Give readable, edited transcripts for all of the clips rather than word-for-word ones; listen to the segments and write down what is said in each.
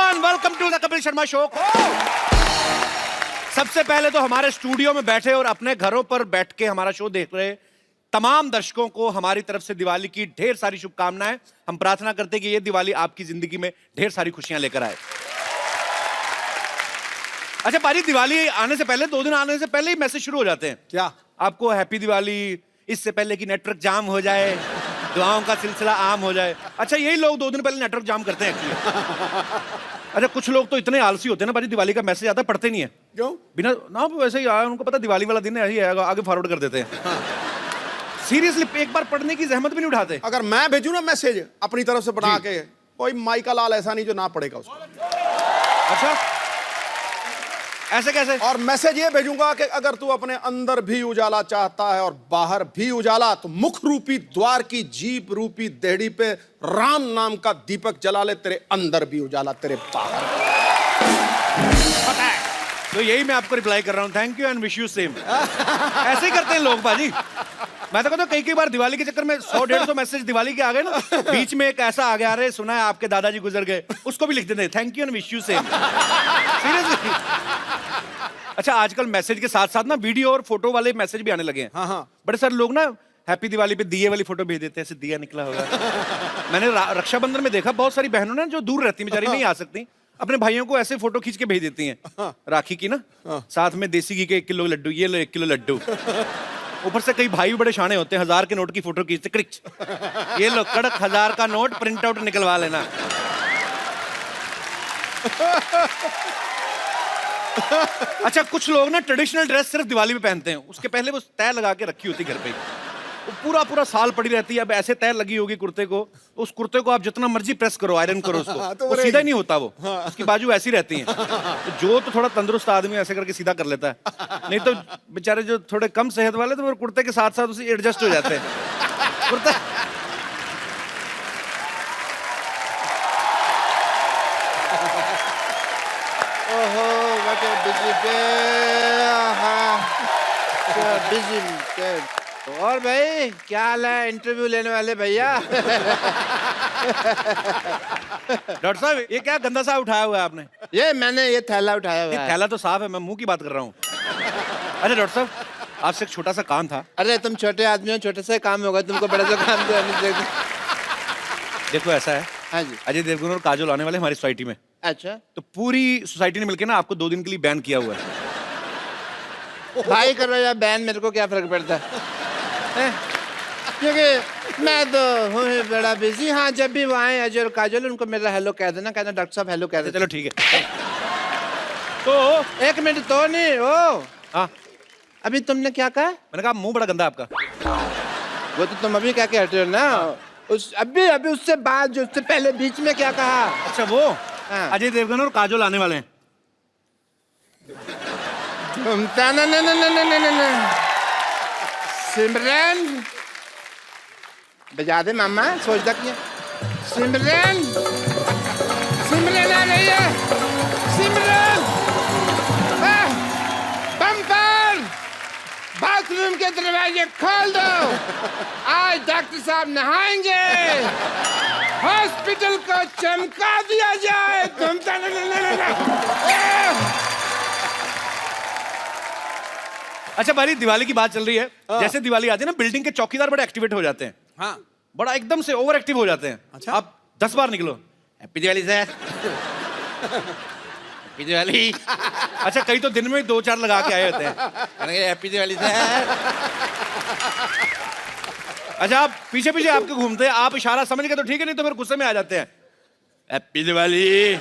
Everyone, welcome to the Kapil Sharma show. सबसे पहले तो हमारे स्टूडियो में बैठे और अपने घरों पर बैठ के हमारा शो देख रहे तमाम दर्शकों को हमारी तरफ से दिवाली की ढेर सारी शुभकामनाएं। हम प्रार्थना करते हैं कि ये दिवाली आपकी जिंदगी में ढेर सारी खुशियां लेकर आए। अच्छा पाजी, दिवाली आने से पहले 2 दिन आने से पहले ही मैसेज शुरू हो जाते हैं। क्या आपको हैप्पी दिवाली, इससे पहले कि नेटवर्क जाम हो जाए, दुआओं का सिलसिला आम हो जाए। अच्छा यही लोग 2 दिन पहले नेटवर्क जाम करते हैं एक्चुअली। अच्छा कुछ लोग तो इतने आलसी होते हैं ना भाई, दिवाली का मैसेज आता है पढ़ते नहीं है। क्यों? बिना ना वैसे ही आया, उनको पता दिवाली वाला दिन है, आएगा आगे फॉरवर्ड कर देते हैं। हाँ। सीरियसली एक बार पढ़ने की जहमत भी नहीं उठाते। अगर मैं भेजूं ना मैसेज अपनी तरफ से बना के, कोई माई का लाल ऐसा नहीं जो ना पढ़ेगा उसको। अच्छा ऐसे कैसे? और मैसेज ये भेजूंगा कि अगर तू अपने अंदर भी उजाला चाहता है और बाहर भी उजाला, तो मुख रूपी द्वार की जीप रूपी देहड़ी पे राम नाम का दीपक जला ले, तेरे अंदर भी उजाला तेरे बाहर। पता है, तो यही मैं आपको रिप्लाई कर रहा हूँ, thank you and wish you same. ऐसे ही करते हैं लोग बाजी। मैं तो कहता हूँ कई बार दिवाली के चक्कर में 100-150 मैसेज दिवाली के आ गए ना, बीच में एक ऐसा आ गया, अरे सुना है आपके दादाजी गुजर गए, उसको भी लिख देते हैं thank you and wish you same. Seriously. अच्छा आजकल मैसेज के साथ साथ ना वीडियो और फोटो वाले मैसेज भी आने लगे हैं। हाँ हाँ। बड़े सारे लोग ना हैप्पी दिवाली पे दिए वाली फोटो भेज देते हैं, ऐसे दिया निकला होगा। मैंने रक्षाबंधन में देखा बहुत सारी बहनों ने जो दूर रहती बेचारी नहीं आ सकती, अपने भाइयों को ऐसे फोटो खींच के भेज देती हैं राखी की ना, साथ में देसी घी के 1 किलो लड्डू, ये लो 1 किलो लड्डू। ऊपर से कई भाई बड़े शाणे होते हैं, 1000 के नोट की फोटो खींचते, क्रिच ये लो कड़क 1000 का नोट, प्रिंट आउट निकलवा लेना। अच्छा कुछ लोग ना ट्रेडिशनल ड्रेस सिर्फ दिवाली में पहनते हैं, उसके पहले वो तय लगा के रखी होती घर पे, वो पूरा साल पड़ी रहती है। अब ऐसे तय लगी होगी कुर्ते को, उस कुर्ते को आप जितना मर्जी प्रेस करो, आयरन करो उसको, तो वो सीधा ही नहीं होता, वो उसकी बाजू ऐसी रहती हैं। तो जो तो थोड़ा तंदुरुस्त आदमी ऐसे करके सीधा कर लेता है, नहीं तो बेचारे जो थोड़े कम सेहत वाले तो वो कुर्ते के साथ साथ उसी एडजस्ट हो जाते हैं। कुर्ता और भाई क्या हाल है इंटरव्यू लेने वाले भैया? डॉक्टर साहब ये क्या गंदा सा उठाया हुआ है आपने? ये मैंने ये थैला उठाया हुआ ये है। थैला तो साफ है, मैं मुंह की बात कर रहा हूँ। अरे डॉक्टर साहब आपसे एक छोटा सा काम था। अरे तुम छोटे आदमी हो, छोटे से काम होगा, तुमको बड़ा सा काम दिया। देखो ऐसा है, हाँ जी। अजय देवगन और काजोल आने वाले हमारी सोसाइटी में, अच्छा तो पूरी सोसाइटी ने मिलकर ना आपको 2 दिन के लिए बैन किया हुआ है। भाई करो या बैन, मेरे को क्या फर्क पड़ता है? क्योंकि मैं तो हूँ ही बड़ा बिजी। हाँ जब भी वो आए अजय और काजोल, उनको मेरा हेलो कह देना, कहना डॉक्टर साहब हेलो कह देना। चलो ठीक है। तो 1 मिनट तो नहीं ओ, हाँ अभी तुमने क्या कहा? मैंने कहा मुंह बड़ा गंदा आपका। वो तो तुम अभी क्या कह रहे हो ना, उस अभी उससे बाद जो उससे पहले बीच में क्या कहा? अच्छा वो हाँ। अजय देवगन और काजोल आने वाले हैं। ना सिमरन बजा दे मामा, सोचता क्या? सिमरन सिमरन आ रही है, सिमरन बम्पर बाथरूम के दरवाजे खोल दो, आज डॉक्टर साहब नहाएंगे, हॉस्पिटल को चमका दिया जाए। तुम अच्छा भाई दिवाली की बात चल रही है, जैसे दिवाली आती है ना बिल्डिंग के चौकीदार बड़े एक्टिवेट हो जाते हैं। हाँ। बड़ा एकदम से ओवर एक्टिव हो जाते हैं। अच्छा? आप 10 बार निकलो happy Diwali sir, happy Diwali. अच्छा कई तो दिन में 2-4 लगा के आए होते हैं, हैप्पी दिवाली सर। अच्छा आप पीछे पीछे आपके घूमते हैं, आप इशारा समझ गए तो ठीक है, नहीं तो फिर गुस्से में आ जाते हैं, हैप्पी दिवाली।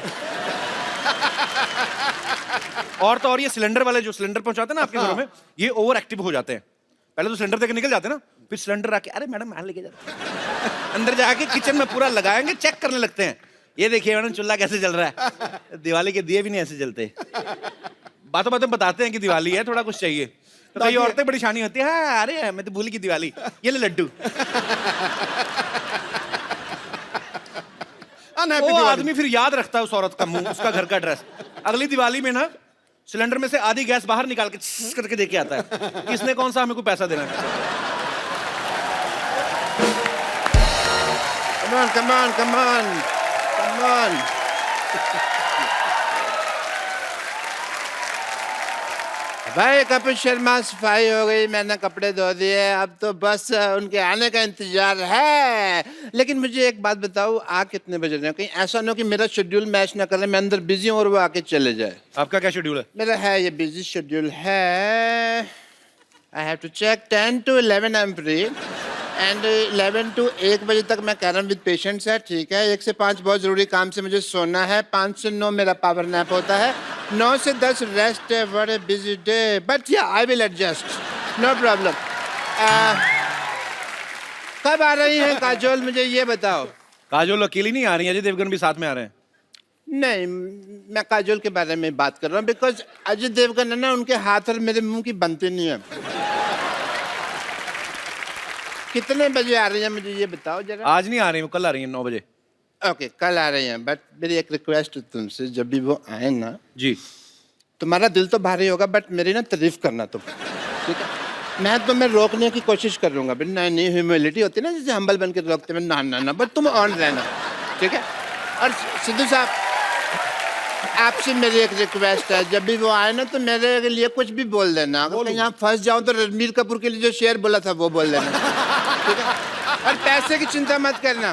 और तो और ये सिलेंडर वाले जो सिलेंडर पहुंचाते हैं ना आपके घरों में, ये ओवर एक्टिव हो जाते हैं। पहले तो सिलेंडर देके निकल जाते हैं ना, फिर सिलेंडर आके अरे मैडम मैं लेके जाता, अंदर जाके किचन में पूरा लगाएंगे, चेक करने लगते हैं, ये देखिए मैडम चूल्हा कैसे जल रहा है। दिवाली के दिए भी नहीं ऐसे जलते, बातों बातों बताते हैं कि दिवाली है, थोड़ा कुछ चाहिए। तो कई औरतें बड़ी शानी होती है, हाँ अरे मैं तो भूल गई दिवाली, ये ले लड्डू। वो आदमी फिर याद रखता है उस औरत का मुंह, उसका घर का एड्रेस। अगली दिवाली में ना सिलेंडर में से आधी गैस बाहर निकाल के करके देके आता है, किसने कौन सा हमें को पैसा देना है। Come on, come on, come on, come on. भाई कपिल शर्मा सफाई हो गई, मैंने कपड़े धो दिए, अब तो बस उनके आने का इंतजार है। लेकिन मुझे एक बात बताओ, आ कितने बज रहे हैं? कहीं ऐसा ना हो कि मेरा शेड्यूल मैच ना करे, मैं अंदर बिजी हूँ और वो आके चले जाए। आपका क्या शेड्यूल है? मेरा है ये बिजी शेड्यूल है। I have to check 10 to 11 I am free and 11 to 1 बजे तक मैं कैरम विद पेशेंट्स है, ठीक है। 1 से 5 बहुत जरूरी काम से मुझे सोना है, 5 से 9 मेरा पावर नैप होता है, 9 से 10 रेस्ट है। What a busy day, but yeah I will adjust, no problem. कब आ रही हैं काजोल, मुझे ये बताओ? काजोल अकेली नहीं आ रही है, अजय देवगन भी साथ में आ रहे हैं। नहीं, मैं काजोल के बारे में बात कर रहा हूँ, बिकॉज अजय देवगन है ना, उनके हाथ और मेरे मुंह की बनती नहीं है। कितने बजे आ रही है मुझे ये बताओ जरा। आज नहीं आ रही, वो कल आ रही है 9 बजे। ओके, कल आ रही हैं, बट मेरी एक रिक्वेस्ट है तुमसे, जब भी वो आए ना, जी। तुम्हारा दिल तो भारी होगा बट मेरी ना तारीफ करना तुम, ठीक है। मैं तुम्हें रोकने की कोशिश करूंगा, बट नहीं, ह्यूमिलिटी होती है ना, जैसे हम्बल बन के रोकते हैं, ना, बट तुम ऑन रहना, ठीक है। और सिद्धू साहब, आपसे मेरी एक रिक्वेस्ट है, जब भी वो आए ना तो मेरे लिए कुछ भी बोल देना। अगर कहीं यहाँ फंस जाऊं तो रणबीर कपूर के लिए जो शेर बोला था वो बोल देना, ठीक है। और पैसे की चिंता मत करना,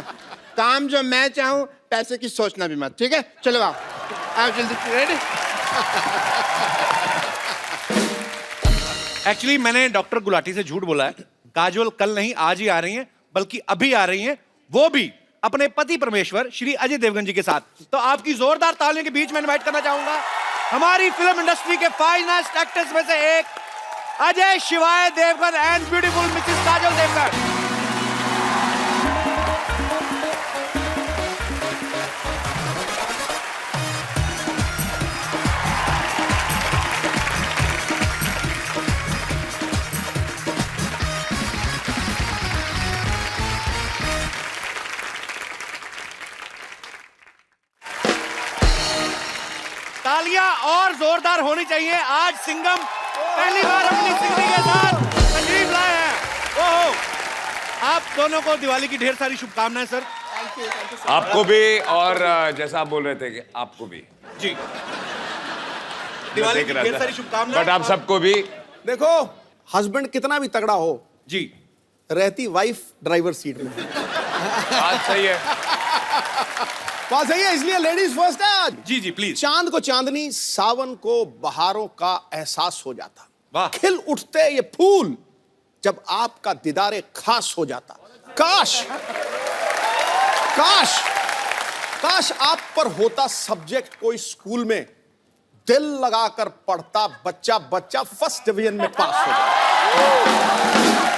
काम जो मैं चाहूँ, पैसे की सोचना भी मत, ठीक है। चलो आओ जल्दी, रेडी? एक्चुअली मैंने डॉक्टर गुलाटी से झूठ बोला है। काजोल कल नहीं आज ही आ रही हैं, बल्कि अभी आ रही हैं, वो भी अपने पति परमेश्वर श्री अजय देवगन जी के साथ। तो आपकी जोरदार तालियों के बीच में इनवाइट करना चाहूंगा हमारी फिल्म इंडस्ट्री के फाइनेस्ट एक्टर्स में से एक Ajay Shivay Devgan and beautiful Mrs Kajol Devgan. तालियां और जोरदार होनी चाहिए। आज सिंघम पहली बार अपनी सिंगनी के साथ तशरीफ लाए हैं। ओहो, आप दोनों को दिवाली की ढेर सारी शुभकामनाएं सर। आपको भी, और जैसा आप बोल रहे थे कि आपको भी जी दिवाली की ढेर सारी शुभकामनाएं। बट आप सबको भी। देखो, हस्बैंड कितना भी तगड़ा हो, जी रहती वाइफ ड्राइवर सीट में। बात सही है। बात सही है, इसलिए लेडीज फर्स्ट है आज। जी जी प्लीज। चांद को चांदनी, सावन को बहारों का एहसास हो जाता। वाह। खिल उठते ये फूल जब आपका दीदारे खास हो जाता। काश काश काश आप पर होता सब्जेक्ट कोई स्कूल में, दिल लगाकर पढ़ता बच्चा बच्चा फर्स्ट डिवीजन में पास हो जाता।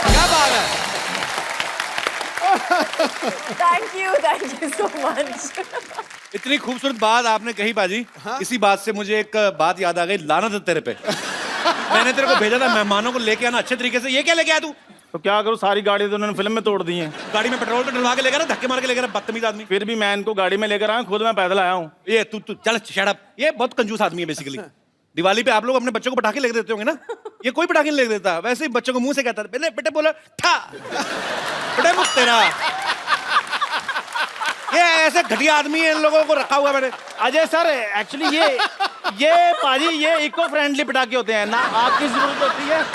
क्या बात है। Thank you so much. इतनी खूबसूरत बात आपने कही बाजी। हाँ? इसी बात से मुझे एक बात याद आ गई। लानत है तेरे पे। मैंने तेरे को भेजा था मेहमानों को लेके आना अच्छे तरीके से, ये क्या लेके आया तू? तो क्या करूं, सारी गाड़ी तो उन्होंने फिल्म में तोड़ दी है। गाड़ी में पेट्रोल तो डलवा के लेकर धक्के मार के लेकर, बदतमीज आदमी। फिर भी मैं इनको गाड़ी में लेकर आया, खुद मैं पैदल आया हूँ। ये तू तू चल शट अप। ये बहुत कंजूस आदमी है बेसिकली। दिवाली पे आप लोग अपने बच्चों को पटाखे लेकर देते होंगे ना, ये कोई पटाखे नहीं लेकर देता। वैसे ही बच्चों को मुंह से कहता है, बेटे बेटे बोला ठा बेटे मुझ तेरा। ये ऐसे घटिया आदमी है, इन लोगों को रखा हुआ मैंने। अजय सर, एक्चुअली ये पाजी, ये इको फ्रेंडली पटाखे होते हैं। ना आग की जरूरत होती है,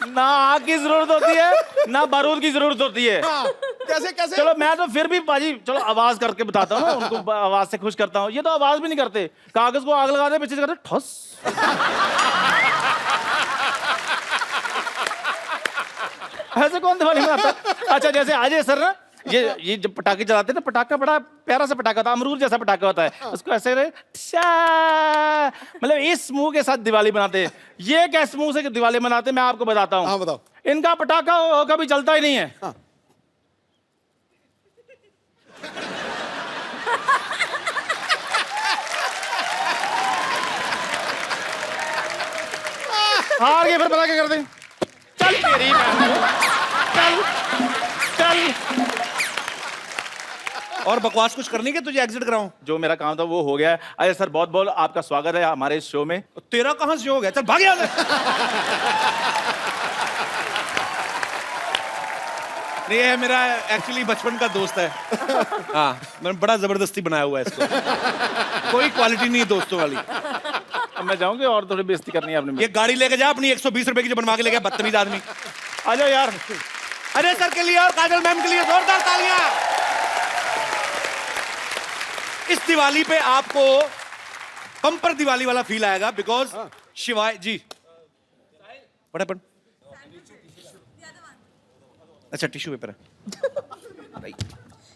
ना आग की जरूरत होती है, ना बारूद की जरूरत होती है। कैसे कैसे? चलो मैं तो फिर भी पाजी, चलो आवाज करके बताता हूँ ना, उनको आवाज से खुश करता हूँ। ये तो आवाज भी नहीं करते, कागज को आग लगा दे, पीछे से करते ठस। ऐसे कौन दिवाली मनाता? अच्छा, जैसे अजय सर ना, ये जब पटाखे चलाते हैं ना, पटाखा बड़ा प्यारा सा पटाखा होता है, अमरूद जैसा पटाखा होता है। उसको ऐसे मतलब इस मुंह के साथ दिवाली बनाते हैं। ये कैसे मुंह से दिवाली मनाते हैं, मैं आपको बताता हूँ। हाँ बताओ। इनका पटाखा कभी चलता ही नहीं है। हाँ। हार गए, फिर पटाखे कर दें। चल तेरी बहन को, चल चल। और बकवास कुछ करनी है तुझे एग्जिट कराऊं? जो मेरा काम था वो हो गया है। अजय सर, बहुत बहुत आपका स्वागत है हमारे इस शो में। तेरा कहां से हो गया? चल भाग यहाँ से। नहीं, ये मेरा एक्चुअली बचपन का दोस्त है। हाँ, मैंने बड़ा जबरदस्ती बनाया हुआ है इसको। कोई क्वालिटी नहीं है दोस्तों वाली। अब मैं जाऊंगी और थोड़ी बेइज्जती करनी है आपने ये गाड़ी लेके जा अपनी 120 रुपए की जो बनवा के ले गया बदतमीज आदमी। आ जाओ यार। अरे सर के लिए और काजल मैम के लिए जोरदार तालियां। इस दिवाली पे आपको पंपर दिवाली वाला फील आएगा बिकॉज शिवाय जी पढ़ अच्छा टिश्यू पेपर है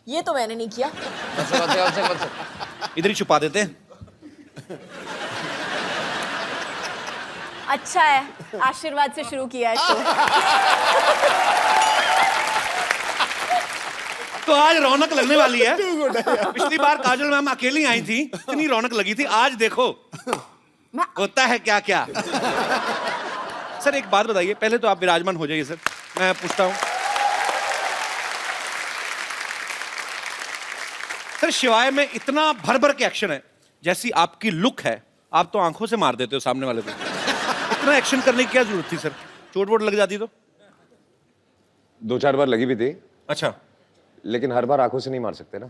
ये तो मैंने नहीं किया। इधर ही छुपा देते हैं। अच्छा है आशीर्वाद से शुरू किया है शो। तो आज रौनक लगने वाली है। पिछली बार काजल मैम अकेली आई थी, इतनी रौनक लगी थी। आज देखो होता है क्या क्या। सर एक बात बताइए, पहले तो आप विराजमान हो जाइए सर, मैं पूछता हूं सर शिवाय में इतना भर भर के एक्शन है, जैसी आपकी लुक है आप तो आंखों से मार देते हो सामने वाले को। इतना एक्शन करने की क्या जरूरत थी सर? चोट वोट लग जाती तो? 2-4 बार लगी भी थी, अच्छा लेकिन हर बार आंखों से नहीं मार सकते ना।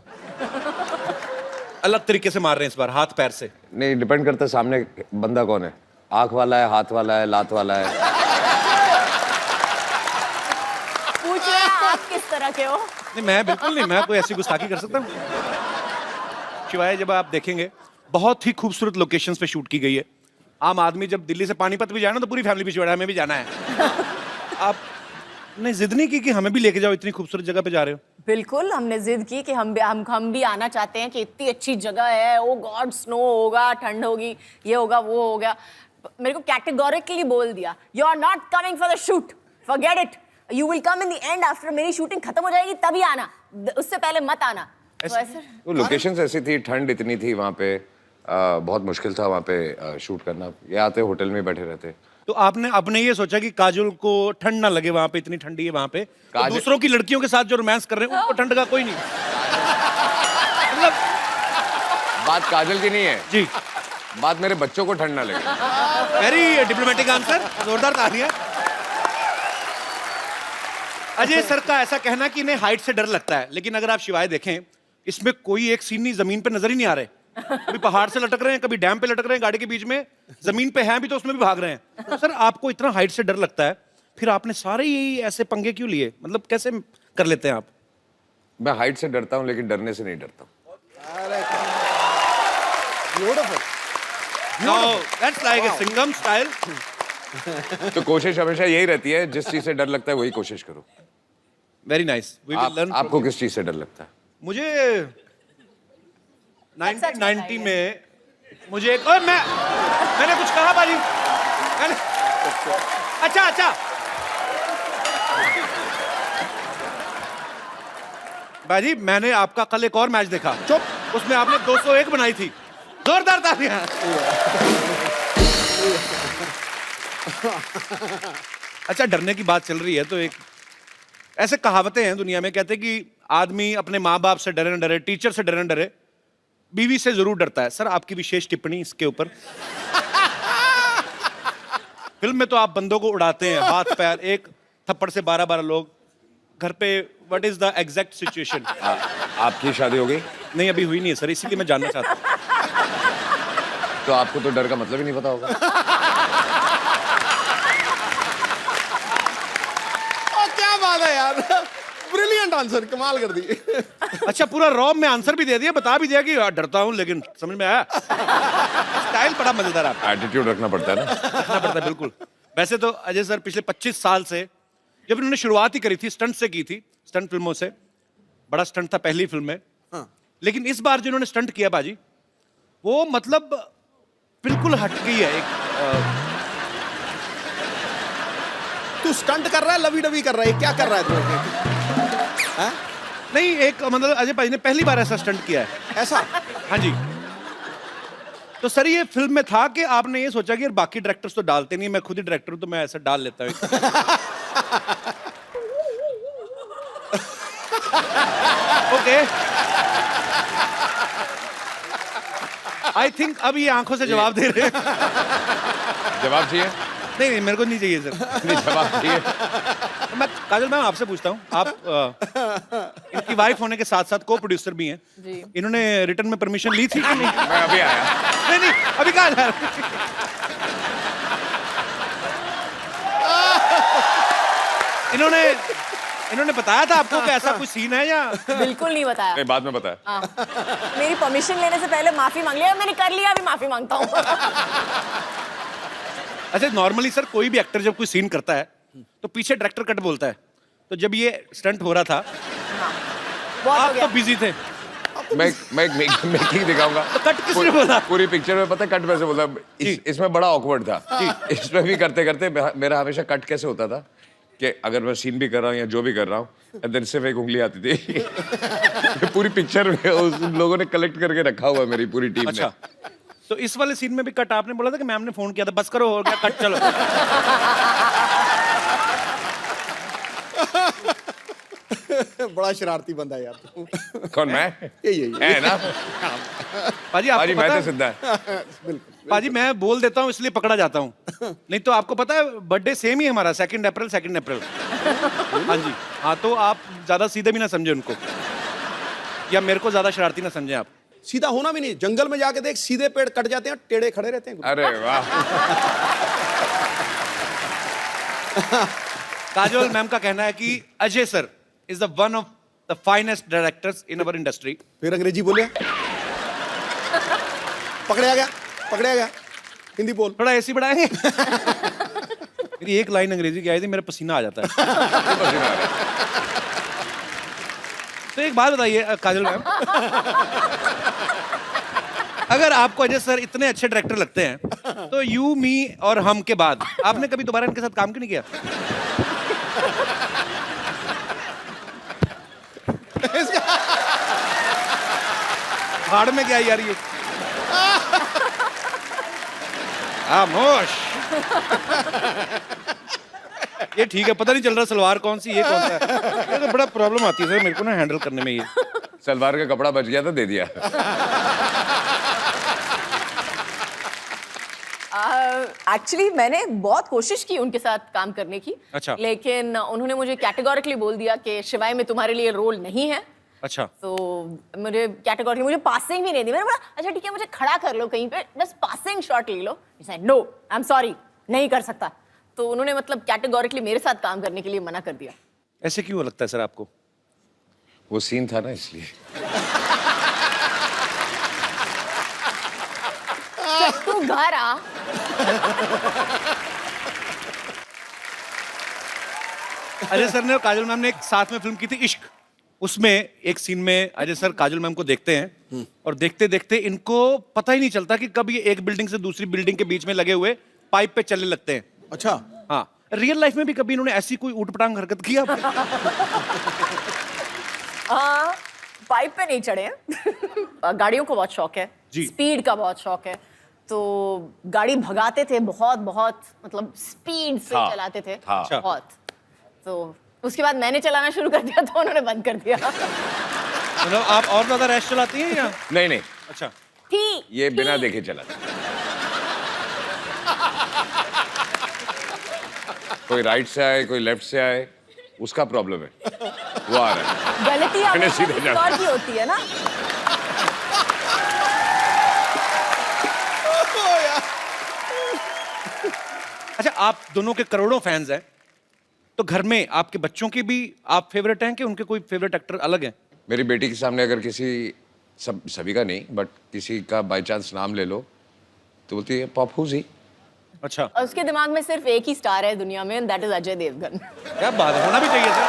अलग तरीके से मार रहे हैं इस बार, हाथ पैर से। नहीं, डिपेंड करता है सामने बंदा कौन है, आंख वाला है, हाथ वाला है, लात वाला है। पूछ रहे हैं आप किस तरह के हो? नहीं मैं बिल्कुल नहीं, मैं कोई ऐसी गुस्ताखी कर सकता हूँ? शिवाय जब आप देखेंगे बहुत ही खूबसूरत लोकेशंस पे शूट की गई है। आम आदमी जब दिल्ली से पानीपत भी जाए ना तो पूरी फैमिली पीछे पड़ा है, हमें भी जाना है। आपने जिद नहीं की कि हमें भी लेके जाओ, इतनी खूबसूरत जगह पे जा रहे हो? बिल्कुल हमने जिद की कि हम भी आना चाहते हैं कि इतनी अच्छी जगह है। ओ गॉड, स्नो होगा, ठंड होगी, ये होगा, वो हो गया। मेरे को कैटेगोरिकली बोल दिया, you are not coming for the shoot, forget it, you will come in the end after मेरी शूटिंग खत्म हो जाएगी तभी आना, उससे पहले मत आना। तो ऐसे वो लोकेशंस ऐसी थी, ठंड इतनी थी वहाँ पे, बहुत मुश्किल था वहाँ पे शूट करना। ये आते होटल में बैठे रहते। तो आपने ये सोचा कि काजल को ठंड ना लगे, वहां पे इतनी ठंडी है वहां पे, तो दूसरों की लड़कियों के साथ जो रोमांस कर रहे हैं उनको ठंड का कोई नहीं। मतलब बात काजल की नहीं है जी, बात मेरे बच्चों को ठंड ना लगे। वेरी डिप्लोमेटिक आंसर, जोरदार तालियां। अजय सर का ऐसा कहना कि इन्हें हाइट से डर लगता है, लेकिन अगर आप शिवाय देखें इसमें कोई एक सीन नहीं जमीन पे नजर ही नहीं आ रहे। कभी पहाड़ से लटक रहे हैं, कभी डैम पे लटक रहे हैं, गाड़ी के बीच में जमीन पे हैं भी तो उसमें भी भाग रहे हैं। तो सर आपको इतना हाइट से डर लगता है, फिर आपने सारे ही ऐसे पंगे क्यों लिए? मतलब कैसे कर लेते हैं आप? मैं हाइट से डरता हूँ लेकिन डरने से नहीं डरता। That's like a Singham style. तो कोशिश हमेशा यही रहती है, जिस चीज से डर लगता है वही कोशिश करो। Very nice, we will learn. आपको किस चीज से डर लगता है? मुझे 1990 में मुझे एक, और मैंने कुछ कहा बाजी, मैंने अच्छा बाजी, मैंने आपका कल एक और मैच देखा, चुप, उसमें आपने 201 बनाई थी। जोरदार तालियां। अच्छा डरने की बात चल रही है तो एक ऐसे कहावतें हैं दुनिया में, कहते हैं कि आदमी अपने माँ बाप से डरे न डरे, टीचर से डरे न डरे, बीवी से जरूर डरता है। सर आपकी विशेष टिप्पणी इसके ऊपर। फिल्म में तो आप बंदों को उड़ाते हैं, हाथ पैर, एक थप्पड़ से 12-12 लोग घर पे। What is the exact situation? आपकी शादी हो गई? नहीं अभी हुई नहीं है सर, इसीलिए मैं जानना चाहता हूँ। तो आपको तो डर का मतलब ही नहीं पता होगा। क्या बात है यार, ब्रिलियंट आंसर, कमाल कर दी। अच्छा पूरा रॉब में आंसर भी दे दिया, बता भी दिया कि यार डरता हूँ, लेकिन समझ में आया। स्टाइल बड़ा मजेदार आपका। एटीट्यूड रखना पड़ता है ना। रखना पड़ता है बिल्कुल। वैसे तो अजय सर पिछले 25 साल से, जब इन्होंने शुरुआत ही करी थी स्टंट से की थी, स्टंट फिल्मों से, बड़ा स्टंट था पहली फिल्म में। लेकिन इस बार जो इन्होंने स्टंट किया बाजी, वो मतलब बिल्कुल हट गई है। एक तू स्टंट कर रहा है, लवी डवी कर रहा है, क्या कर रहा है तू? नहीं, एक मतलब अजय भाई ने पहली बार ऐसा स्टंट किया है। ऐसा? हाँ जी। तो सर ये फिल्म में था कि आपने ये सोचा कि यार बाकी डायरेक्टर्स तो डालते नहीं, मैं खुद ही डायरेक्टर हूं तो मैं ऐसा डाल लेता हूँ। ओके, आई थिंक अब ये आंखों से जवाब दे रहे हैं। जवाब चाहिए? नहीं मेरे को नहीं चाहिए सर। नहीं, जवाब चाहिए। मैं काजल मैम आपसे पूछता हूँ, आप इनकी वाइफ होने के साथ साथ को प्रोड्यूसर भी हैं जी। इन्होंने रिटर्न में परमिशन ली थी कि नहीं? मैं अभी आया। नहीं अभी कहाँ जा रहे हैं? इन्होंने बताया था आपको कि ऐसा कोई सीन है या? बिल्कुल नहीं बताया। नहीं, बाद में बताया। हाँ। मेरी परमिशन लेने से पहले माफी मांग लिया, मैंने कर लिया, अभी माफी मांगता हूँ। अच्छा नॉर्मली सर कोई भी एक्टर जब कोई सीन करता है तो पीछे डायरेक्टर कट बोलता है, तो जब ये स्टंट हो रहा था बहुत हो आप गया। तो बिजी थे, मैं मेकिंग दिखाऊंगा। तो कट किसने बोला? पूरी पिक्चर में पता है कट कैसे बोला? इसमें बड़ा ऑकवर्ड था। इसमें भी करते करते मेरा हमेशा कट कैसे होता था कि अगर मैं सीन भी कर रहा हूँ या जो भी कर रहा हूँ, देन सिर्फ एक उंगली आती थी। ये पूरी पिक्चर में उस लोगों ने कलेक्ट करके रखा हुआ है, मेरी पूरी टीम ने। अच्छा तो इस वाले सीन में भी कट आपने बोला था कि मैम ने फोन किया था बस करो हो गया कट चलो। बड़ा शरारती बंदा है यार तू। कौन मैं? यही है ना? पाजी पाजी आपको मैं पता तो है सिद्धा है। पाजी मैं बोल देता हूँ इसलिए पकड़ा जाता हूँ, नहीं तो आपको पता है बर्थडे सेम ही है हमारा 2 अप्रैल। हाँ जी हाँ, तो आप ज्यादा सीधे भी ना समझे उनको या मेरे को ज्यादा शरारती ना समझे आप। सीधा होना भी नहीं, जंगल में जाके देख सीधे पेड़ कट जाते हैं, टेढ़े खड़े रहते हैं। अरे वाह। काजोल मैम का कहना है कि Ajay sir is the one of the finest directors in our industry. फिर अंग्रेजी बोले, पकड़ा गया। हिंदी बोल। थोड़ा ऐसी बढ़ाएंगे। मेरी एक लाइन अंग्रेजी की आई थी, मेरा पसीना आ जाता है। तो एक बात बताइए काजल मैम, अगर आपको अजय सर इतने अच्छे डायरेक्टर लगते हैं तो यू मी और हम के बाद आपने कभी दोबारा इनके साथ काम क्यों नहीं किया? भाड़ में क्या यार ये? खामोश। ये ठीक है, पता नहीं चल रहा सलवार कौन सी ये कौन सा है। ये तो बड़ा प्रॉब्लम आती है सर मेरे को ना हैंडल करने में ये। सलवार का कपड़ा बच गया था, दे दिया। एक्चुअली मैंने बहुत कोशिश की उनके साथ काम करने की। अच्छा। लेकिन उन्होंने मुझे कैटेगोरिकली बोल दिया कि शिवाय में तुम्हारे लिए रोल नहीं है। अच्छा तो मुझे कैटेगोरी, मुझे पासिंग भी नहीं दी। मैंने बोला अच्छा ठीक है मुझे खड़ा कर लो कहीं पे, बस पासिंग शॉट ले लो। नो आई एम सॉरी, नहीं कर सकता। तो उन्होंने मतलब कैटेगोरिकली मेरे साथ काम करने के लिए मना कर दिया। ऐसे क्यों लगता है सर आपको? वो सीन था ना इसलिए। तू घर आ। अजय सर ने और काजल मैम ने एक साथ में फिल्म की थी इश्क, उसमें एक सीन में अजय सर काजल मैम को देखते हैं और देखते देखते इनको पता ही नहीं चलता कि कब ये एक बिल्डिंग से दूसरी बिल्डिंग के बीच में लगे हुए पाइप पे चलने लगते हैं। अच्छा हाँ, रियल लाइफ में भी कभी इन्होंने ऐसी कोई ऊटपटांग हरकत की आप? हाँ, पाइप पे नहीं चढ़े हैं। गाड़ियों को बहुत शौक है, जी। स्पीड का बहुत शौक है, तो गाड़ी भगाते थे बहुत मतलब स्पीड से हाँ, चलाते थे हाँ। बहुत। तो उसके बाद मैंने चलाना शुरू कर दिया तो उन्होंने बंद कर दिया। मतलब आप और ज्यादा रैश चलाती हैं या? नहीं अच्छा ये बिना देखे चला था। कोई राइट से आए, कोई लेफ्ट से आए, उसका प्रॉब्लम है, वो आ रहा है। गलती मैंने हमेशा सीधे किसी जाना। और की होती है ना। अच्छा, आप दोनों के करोड़ों फैंस हैं, तो घर में आपके बच्चों के भी आप फेवरेट हैं कि उनके कोई फेवरेट एक्टर अलग हैं? मेरी बेटी के सामने अगर किसी सभी का नहीं बट किसी का बाय चांस नाम ले लो तो बोलती है पप्पू जी। अच्छा, और उसके दिमाग में सिर्फ एक ही स्टार है दुनिया में, दैट इज अजय देवगन। क्या बात है, होना भी चाहिए sir.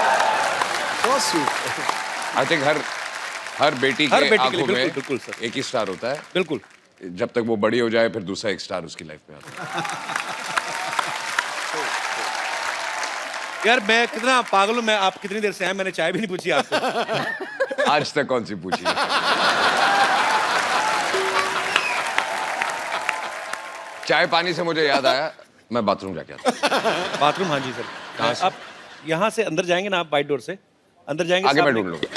so sweet। I think हर बेटी हर के बेटी के लिए, आंखों बिल्कुल, में बिल्कुल सर। एक ही स्टार होता है। बिल्कुल। जब तक वो बड़ी हो जाए फिर दूसरा एक स्टार उसकी लाइफ में आता है। यार मैं कितना पागल हूँ, मैं आप कितनी देर से हैं, मैंने चाय भी नहीं पूछी आपको। आज तक कौन सी पूछी है? चाय पानी से मुझे याद आया, मैं बाथरूम जाके आता हूँ। बाथरूम? हाँ जी सर। कहाँ से? आप यहाँ से अंदर जाएंगे ना, आप बाइट डोर से अंदर जाएंगे, आगे मैं सामने- ढूंढ लूंगा।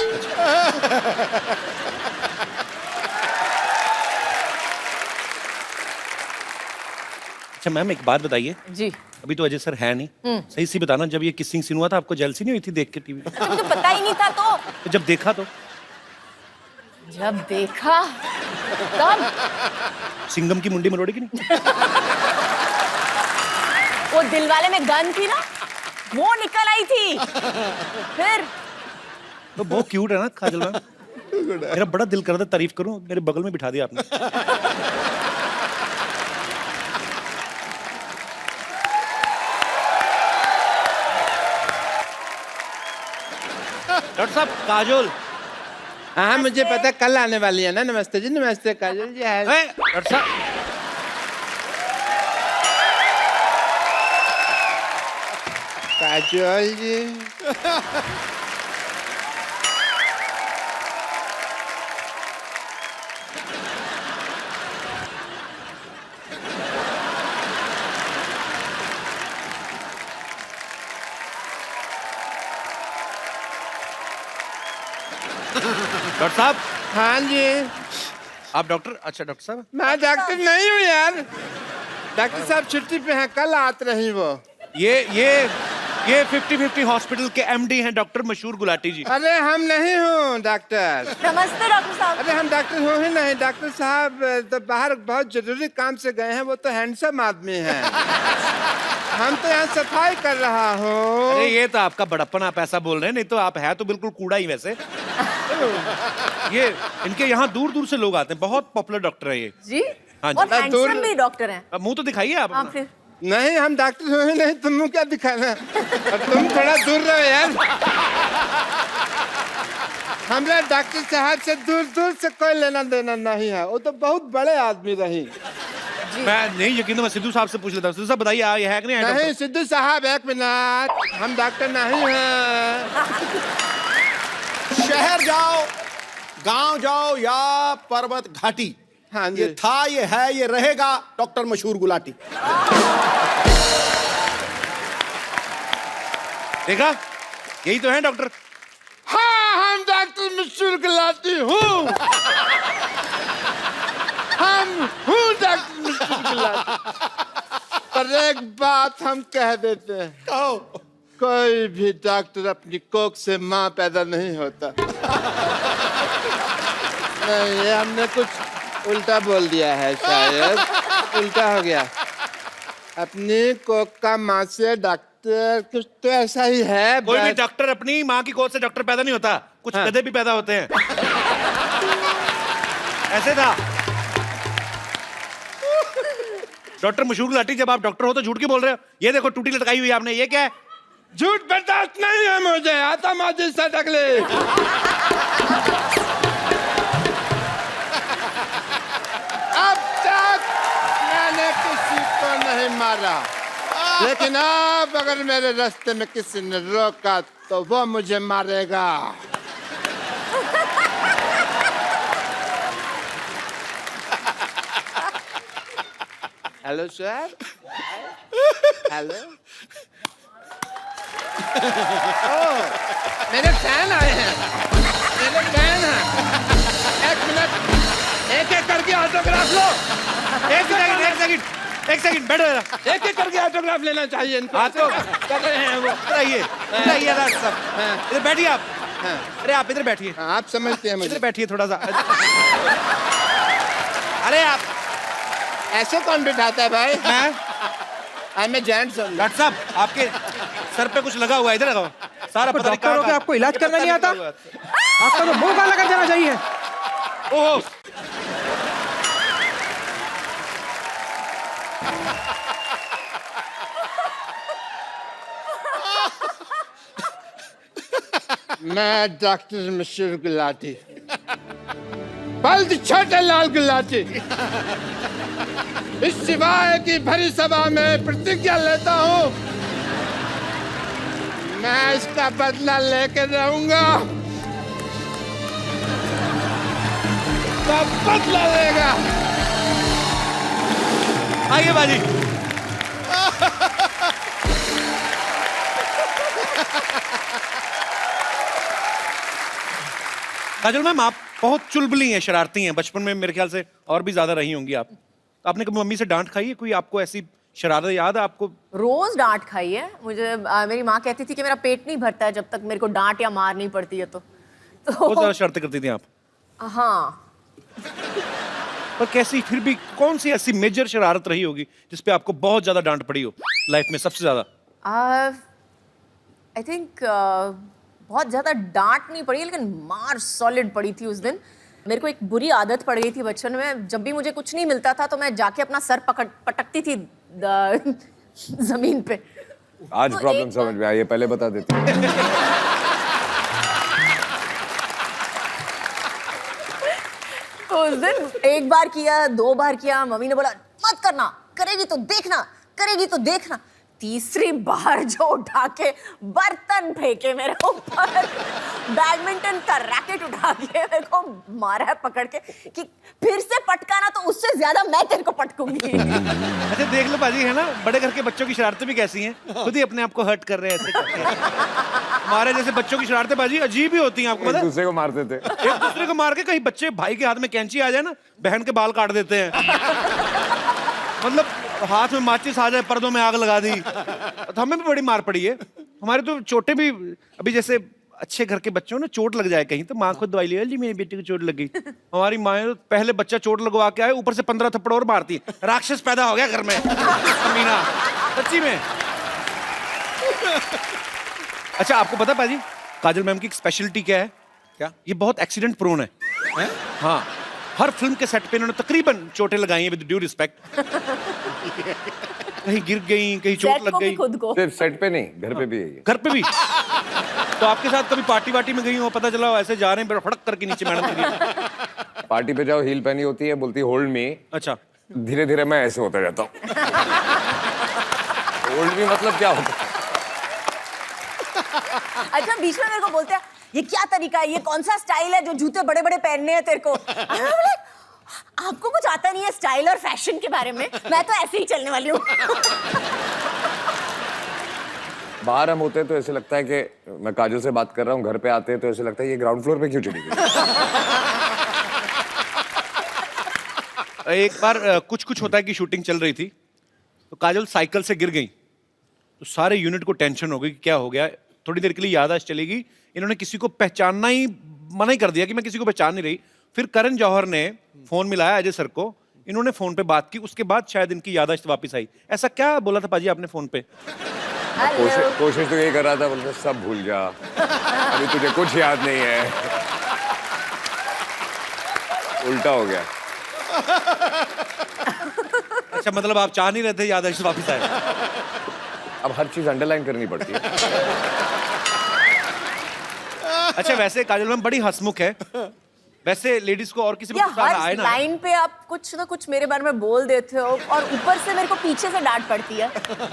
अच्छा मैम एक बात बताइए, जी। अभी तो अजय सर है नहीं, सही सी बताना, जब ये किसिंग सीन हुआ था आपको जेलसी नहीं हुई थी देख के टीवी? तो पता ही नहीं था तो जब देखा तो जब देखा तब सिंगम की मुंडी मरोड़ी की नहीं? वो दिलवाले में गन थी ना, वो निकल आई थी। फिर तो बहुत क्यूट है ना काजल मैम। मेरा बड़ा दिल कर रहा था तारीफ करूं, मेरे बगल में बिठा दिया आपने। डॉक्टर साहब काजोल। हाँ मुझे पता कल आने वाली है ना। नमस्ते जी, नमस्ते काजल जी। है डॉक्टर साहब काजल जी। डॉक्टर साहब हाँ जी। आप डॉक्टर? अच्छा डॉक्टर साहब मैं डॉक्टर नहीं हूँ यार, डॉक्टर साहब छुट्टी पे हैं, कल आते रही वो। ये 50-50 हॉस्पिटल के एमडी हैं डॉक्टर मशहूर गुलाटी जी। अरे हम नहीं हूँ डॉक्टर। नमस्ते डॉक्टर साहब। अरे हम डॉक्टर हो ही नहीं, डॉक्टर साहब तो बाहर बहुत जरूरी काम से गए हैं, वो तो हैंडसम आदमी हैं। हम तो यहाँ सफाई कर रहा हूँ। अरे ये तो आपका बड़प्पन, आप ऐसा बोल रहे हैं, नहीं तो आप है तो बिल्कुल कूड़ा ही वैसे। ये इनके यहाँ दूर दूर से लोग आते हैं, बहुत पॉपुलर डॉक्टर है ये। जी हाँ जी। और हैंडसम भी डॉक्टर हैं। अब मुंह तो दिखाइए आप हाँ अपना। फिर नहीं हम डॉक्टर हो ही नहीं, तुम क्या दिखाना। और तुम थोड़ा दूर रहो यार, हमरा डॉक्टर साहब से दूर दूर से कोई लेना देना नहीं है, वो तो बहुत बड़े आदमी रही। मैं नहीं यकीन, तो मैं सिद्धू साहब से पूछ लेता हूँ। सिद्धू साहब बताइए ये है कि नहीं है नहीं डॉक्टर? सिद्धू साहब एक मिनट, हम डॉक्टर नहीं हैं। शहर जाओ, गांव जाओ या पर्वत घाटी, हाँ जी। ये था, ये है, ये रहेगा डॉक्टर मशहूर गुलाटी। देखा, यही तो है डॉक्टर। हाँ हम डॉक्टर मशहूर गुलाटी हूँ। हम हूँ डॉक्टर मशहूर गुलाटी। पर एक बात हम कह देते हैं, कहो। कोई भी डॉक्टर अपनी कोख से माँ पैदा नहीं होता। नहीं ये हमने कुछ उल्टा बोल दिया है, शायद उल्टा हो गया। अपनी कोख का माँ से डॉक्टर, कुछ तो ऐसा ही है। कोई भी बस- डॉक्टर अपनी माँ की गोद से डॉक्टर पैदा नहीं होता, कुछ हाँ। गधे भी पैदा होते हैं। ऐसे था। डॉक्टर मशहूर गुलाटी, जब आप डॉक्टर हो तो झूठ क्यों बोल रहे हो? ये देखो टूटी लटकाई हुई है आपने, ये क्या है? झूठ बर्दाश्त नहीं है मुझे, आता माजिद से तकलीफ। अब तक मैंने किसी को नहीं मारा, लेकिन अब अगर मेरे रास्ते में किसी ने रोका तो वो मुझे मारेगा। Hello sir. हेलो। मेरे फैन आए हैं, मेरे फैन हैं। एक मिनट, एक एक करके ऑटोग्राफ लो। एक सेकंड बैठो जरा। एक एक करके ऑटोग्राफ लेना चाहिए इनको। हाँ तो कर रहे हैं वो। इधर आइए, इधर आइए डॉक्टर साहब। हाँ। इधर बैठिए आप। हाँ। अरे आप इधर बैठिए, हाँ, आप समझते हैं इधर मुझे। बैठिए थोड़ा सा। अरे आप, ऐसे कौन बिठाता है भाई? मैं आई मैं जेंट्स हूँ। डॉक्टर साहब आपके सर पे कुछ लगा हुआ है, इधर लगाओ। सारा पता नहीं डॉक्टर हो के कहाँ- आपको इलाज करना नहीं आता? लगा हुआ है। आपका तो मुंह काला कर देना चाहिए। ओहो, मैं डॉक्टर मशहूर गुलाटी, बल्द छोटे लाल गुलाटी, इस सिवाय की भरी सभा में प्रतिज्ञा लेता हूँ, मैं इसका बदला लेकर रहूंगा। सब बदला लेगा। आइए बाजी। काजल मैम, आप बहुत चुलबुली हैं, शरारती हैं, बचपन में मेरे ख्याल से और भी ज्यादा रही होंगी आप। आपने कभी मम्मी से डांट खाई है? कोई आपको ऐसी शरारत याद है आपको? रोज डांट खाई है मुझे। मेरी माँ कहती थी कि मेरा पेट नहीं भरता है जब तक मेरे को डांट या मार नहीं पड़ती है तो बहुत ज्यादा शरारतें करती थी आप। हाँ। पर कैसी, फिर भी कौन सी ऐसी मेजर शरारत रही होगी जिसपे आपको बहुत ज्यादा डांट पड़ी हो लाइफ में, सबसे ज्यादा? आई थिंक बहुत ज्यादा डांट नहीं पड़ी लेकिन मार सॉलिड पड़ी थी उस दिन। मेरे को एक बुरी आदत पड़ गई थी बचपन में, जब भी मुझे कुछ नहीं मिलता था तो मैं जाके अपना सर पटकती थी जमीन पे। आज तो प्रॉब्लम एक समझ में आई, ये पहले बता देते। तो उस दिन एक बार किया, 2 बार किया, मम्मी ने बोला मत करना, करेगी तो देखना, करेगी तो देखना। तीसरी बार जो उठा के बर्तन फेंके मेरे ऊपर, बैडमिंटन का रैकेट उठा के मेरे को मारा है पकड़ के कि फिर से पटकाना तो उससे ज्यादा मैं तेरे को पटकूंगी। अच्छा देख लो बाजी, है ना, बड़े घर के बच्चों की शरारतें भी कैसी हैं, खुद ही अपने आप को हर्ट कर रहे हैं ऐसे करके। हमारे जैसे बच्चों की शरारतें बाजी अजीब ही होती हैं, आपको पता एक है? दूसरे को मारते थे। एक दूसरे को मार के, कहीं बच्चे भाई के हाथ में कैंची आ जाए ना, बहन के बाल काट देते हैं। मतलब हाथ में माचिस आ जाए, पर्दों में आग लगा दी। तो हमें भी बड़ी मार पड़ी है। हमारे तो चोटें भी, अभी जैसे अच्छे घर के बच्चों ने चोट लग जाए कहीं तो माँ खुद दवाई ले, जी मेरी बेटी को चोट लग गई। हमारी माँ तो पहले बच्चा चोट लगवा के आए, ऊपर से 15 थप्पड़ और मारती, राक्षस पैदा हो गया घर में। मीना सच्ची में। अच्छा आपको पता पाजी, काजल मैम की एक स्पेशलिटी क्या है? क्या? ये बहुत एक्सीडेंट प्रोन है। हाँ, हर फिल्म के सेट पे इन्होंने तकरीबन चोटें लगाई हैं, विद ड्यू रिस्पेक्ट। कहीं गिर गई, कहीं चोट सेट लग को भी गई। खुद को। सिर्फ सेट पे नहीं, घर पे भी है ये। घर पे भी। तो आपके साथ कभी पार्टी वार्टी में गई हो, पता चला हो ऐसे जा रहे हैं, फड़क करके नीचे मैडम गिरी? पार्टी पे जाओ, हील पहनी होती है, बोलती होल्ड मी। अच्छा, धीरे धीरे मैं ऐसे होता जाता हूँ। होल्ड मी मतलब क्या होता है? अच्छा बीच में मेरे को बोलते हैं ये क्या तरीका है, ये कौन सा स्टाइल है जो जूते बड़े बड़े पहनने हैं तेरे को? आपको कुछ आता नहीं है स्टाइल और फैशन के बारे में, मैं तो ऐसे ही चलने वाली हूँ। बाहर हम होते हैं तो ऐसे लगता है कि मैं काजल से बात कर रहा हूँ, घर पे आते हैं तो ऐसे लगता है ये ग्राउंड फ्लोर पे क्यों चली गई? एक बार कुछ कुछ होता है कि शूटिंग चल रही थी तो काजल साइकिल से गिर गई, तो सारे यूनिट को टेंशन हो गई कि क्या हो गया। थोड़ी देर के लिए याददाश्त चलेगी, इन्होंने किसी को पहचानना ही मना ही कर दिया कि मैं किसी को पहचान नहीं रही। फिर करण जौहर ने फोन मिलाया अजय सर को, इन्होंने फोन पे बात की, उसके बाद शायद इनकी याददाश्त वापस आई। ऐसा क्या बोला था पाजी आपने फोन पे? कोशिश तो यही कर रहा था, बोलते सब भूल जा, अभी तुझे कुछ याद नहीं है। उल्टा हो गया। अच्छा मतलब आप चाह नहीं रहे थे याददाश्त वापस आए? अब हर चीज अंडरलाइन करनी पड़ती है। अच्छा वैसे काजल मैम बड़ी हंसमुख है, वैसे लेडीज को और किसी को या गुस्सा आए हर ना? लाइन पे आप कुछ ना कुछ मेरे बारे में बोल देते हो और ऊपर से मेरे को पीछे से डांट पड़ती है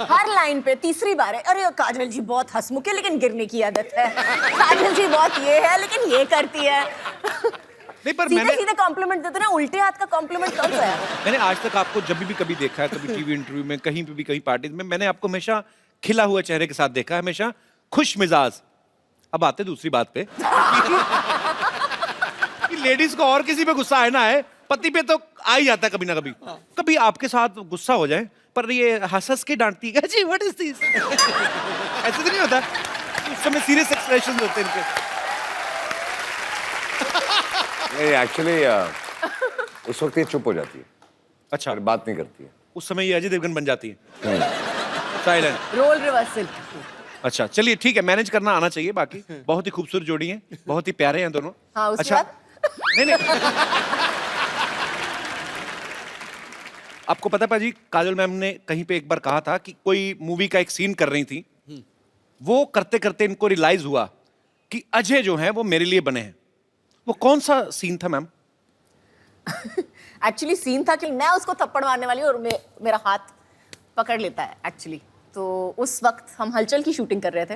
हर लाइन पे। तीसरी बार है, अरे काजल जी बहुत हंसमुख है लेकिन गिरने की आदत है, काजल जी बहुत ये है लेकिन ये करती है। नहीं पर सीधे सीधे कॉम्प्लीमेंट देते ना, उल्टे हाथ का कॉम्प्लीमेंट कौन सा है? मैंने आज तक आपको जब भी कभी देखा है, कभी टीवी इंटरव्यू में, कहीं पे भी, कहीं पार्टी में, मैंने आपको हमेशा खिला हुआ चेहरे के साथ देखा है, हमेशा खुश मिजाज। अब आते दूसरी बात पे कि लेडीज को और किसी पे गुस्सा आए ना आए, पति पे तो आ ही जाता है कभी ना कभी। कभी आपके साथ गुस्सा हो जाए पर ये हंस हंस के डांटती है, जी व्हाट इज दिस, ऐसे तो नहीं होता? उस समय सीरियस एक्सप्रेशंस होते हैं इनके। एक्चुअली उस वक्त ये चुप हो जाती है, अच्छा, फिर बात नहीं करती है। उस समय ये अजय देवगन बन जाती है, साइलेंट। Role reversal. अच्छा चलिए ठीक है, मैनेज करना आना चाहिए। बाकी बहुत ही खूबसूरत जोड़ी है, बहुत ही प्यारे हैं दोनों। हाँ उसके अच्छा बाद नहीं आपको पता पाजी, काजल मैम ने कहीं पे एक बार कहा था कि कोई मूवी का एक सीन कर रही थी, वो करते करते इनको रियलाइज हुआ कि अजय जो है वो मेरे लिए बने हैं। वो कौन सा सीन था मैम? एक्चुअली सीन था कि मैं उसको थप्पड़ मारने वाली हूँ और मेरा हाथ पकड़ लेता है एक्चुअली। तो उस वक्त हम हलचल की शूटिंग कर रहे थे।